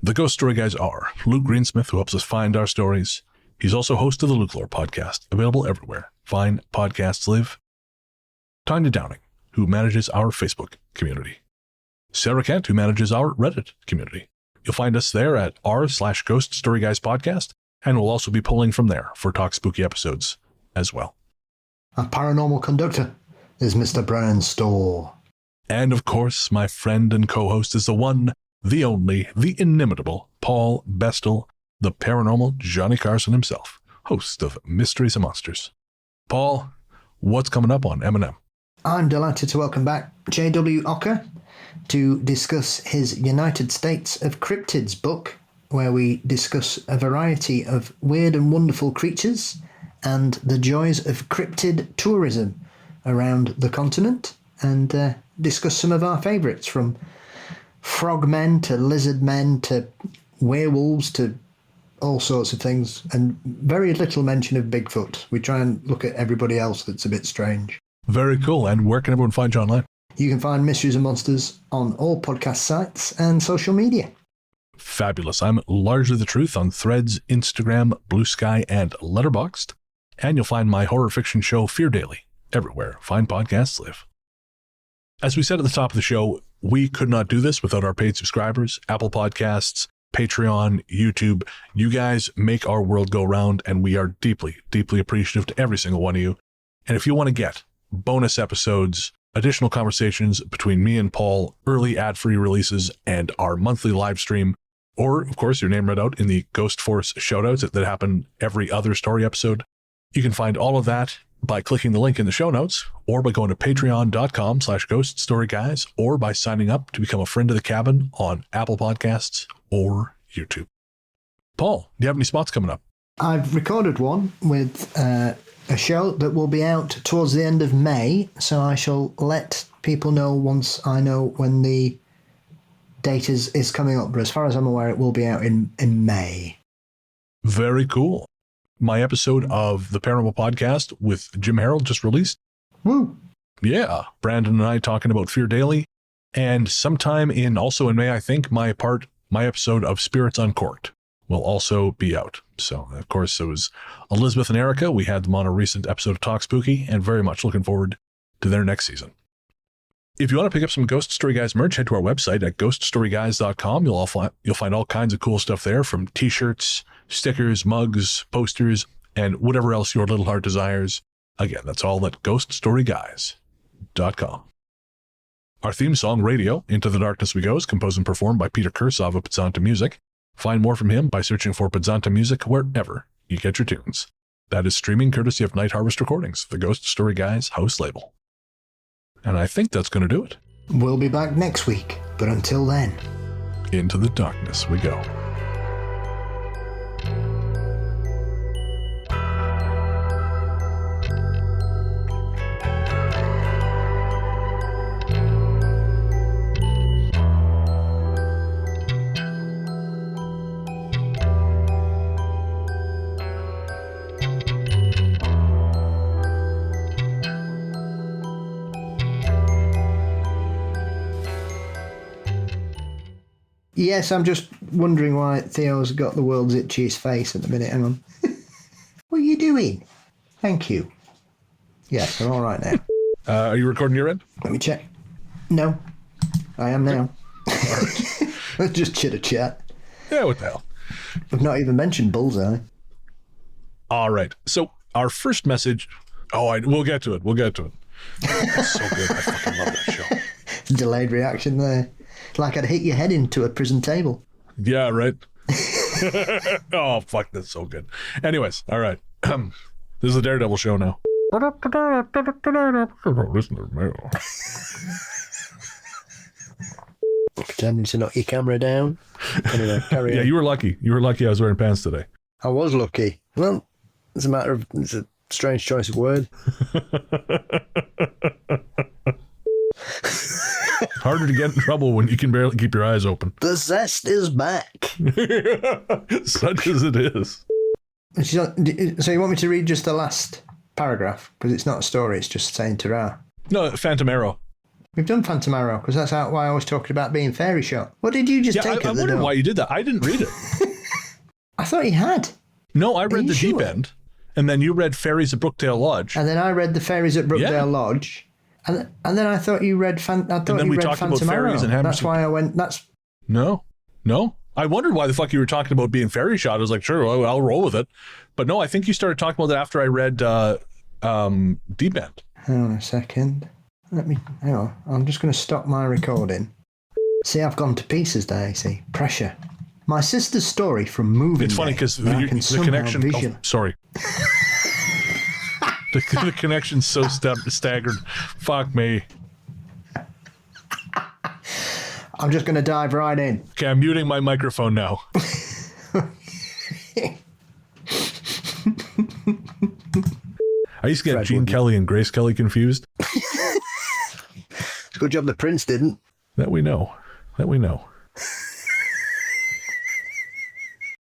The Ghost Story Guys are Luke Greensmith, who helps us find our stories. He's also host of the Luke Lore podcast, available everywhere fine podcasts live. Tanya Downing, who manages our Facebook community. Sarah Kent, who manages our Reddit community. You'll find us there at r/Ghost Story Guys podcast, and we'll also be pulling from there for Talk Spooky episodes as well. Our paranormal conductor is Mr. Brennan Storr. And of course, my friend and co-host is the one, the only, the inimitable Paul Bestel, the paranormal Johnny Carson himself, host of Mysteries and Monsters. Paul, what's coming up on M&M? I'm delighted to welcome back J.W. Ocker to discuss his United States of Cryptids book, where we discuss a variety of weird and wonderful creatures and the joys of cryptid tourism around the continent, and discuss some of our favourites, from frogmen to lizard men to werewolves to all sorts of things, and very little mention of Bigfoot. We try and look at everybody else that's a bit strange. Very cool. And where can everyone find you online? You can find Mysteries and Monsters on all podcast sites and social media. Fabulous. I'm Largely the Truth on Threads, Instagram, Blue Sky, and Letterboxd. And you'll find my horror fiction show, Fear Daily, everywhere fine podcasts live. As we said at the top of the show, we could not do this without our paid subscribers, Apple Podcasts, Patreon, YouTube. You guys make our world go round, and we are deeply, deeply appreciative to every single one of you. And if you want to get bonus episodes, additional conversations between me and Paul, early ad-free releases, and our monthly live stream, or, of course, your name read out in the Ghost Force shoutouts that happen every other story episode, you can find all of that by clicking the link in the show notes, or by going to patreon.com/ghoststoryguys, or by signing up to become a friend of the cabin on Apple Podcasts or YouTube. Paul, do you have any spots coming up? I've recorded one with a show that will be out towards the end of May, so I shall let people know once I know when the date is coming up. But as far as I'm aware, it will be out in May. Very cool. My episode of the Paranormal Podcast with Jim Harold just released. Woo! Yeah, Brandon and I talking about Fear Daily. And sometime also in May, I think, my episode of Spirits Uncorked will also be out. So, of course, it was Elizabeth and Erica. We had them on a recent episode of Talk Spooky, and very much looking forward to their next season. If you want to pick up some Ghost Story Guys merch, head to our website at ghoststoryguys.com. You'll find all kinds of cool stuff there, from t-shirts, stickers, mugs, posters, and whatever else your little heart desires. Again, that's all at ghoststoryguys.com. Our theme song, Radio, Into the Darkness We Go, is composed and performed by Peter Kursov of Pizzanta Music. Find more from him by searching for Pizzanta Music wherever you get your tunes. That is streaming courtesy of Night Harvest Recordings, the Ghost Story Guys house label. And I think that's going to do it. We'll be back next week, but until then, Into the darkness we go. yes, I'm just wondering why Theo's got the world's itchiest face at the minute. Hang on. What are you doing? Thank you. Yes, I'm all right now. Are you recording your end? Let me check. No, I am now. Let's just chitter-chat. Yeah, what the hell? We've not even mentioned Bullseye. All right. So our first message. We'll get to it. It's so good. I fucking love that show. Delayed reaction there. It's like I'd hit your head into a prison table. Yeah, right. Oh, fuck, that's so good. Anyways, all right. This is the Daredevil show now. Listener mail. Pretending to knock your camera down. Anyway, carry Yeah, on. you were lucky. You were lucky I was wearing pants today. I was lucky. Well, it's a strange choice of word. Harder to get in trouble when you can barely keep your eyes open. The zest is back. Such as it is. So you want me to read just the last paragraph? Because it's not a story, it's just saying ta-ra. No, Phantom Arrow. We've done Phantom Arrow, because that's why I was talking about being fairy shot. What did you just take I at the wondered door? why you did that. I didn't read it. I thought you had. No, I read you the sure? Deep End, and then you read Fairies at Brookdale Lodge. And then I read the fairies at Brookdale Yeah. Lodge. And then I thought you read then we talked about Phantom fairies Arrow. and Hammer's- That's why I went. No. I wondered why the fuck you were talking about being fairy shot. I was like, sure, I'll roll with it. But no, I think you started talking about that after I read Deep End. Hang on a second. Hang on. I'm just going to stop my recording. See, I've gone to pieces there, you see. Pressure. My sister's story from moving. It's funny because the connection. Oh, sorry. the connection's so staggered. Fuck me. I'm just going to dive right in. Okay, I'm muting my microphone now. I used to get Fred Gene wouldn't. Kelly and Grace Kelly confused. Good job the prince didn't. That we know.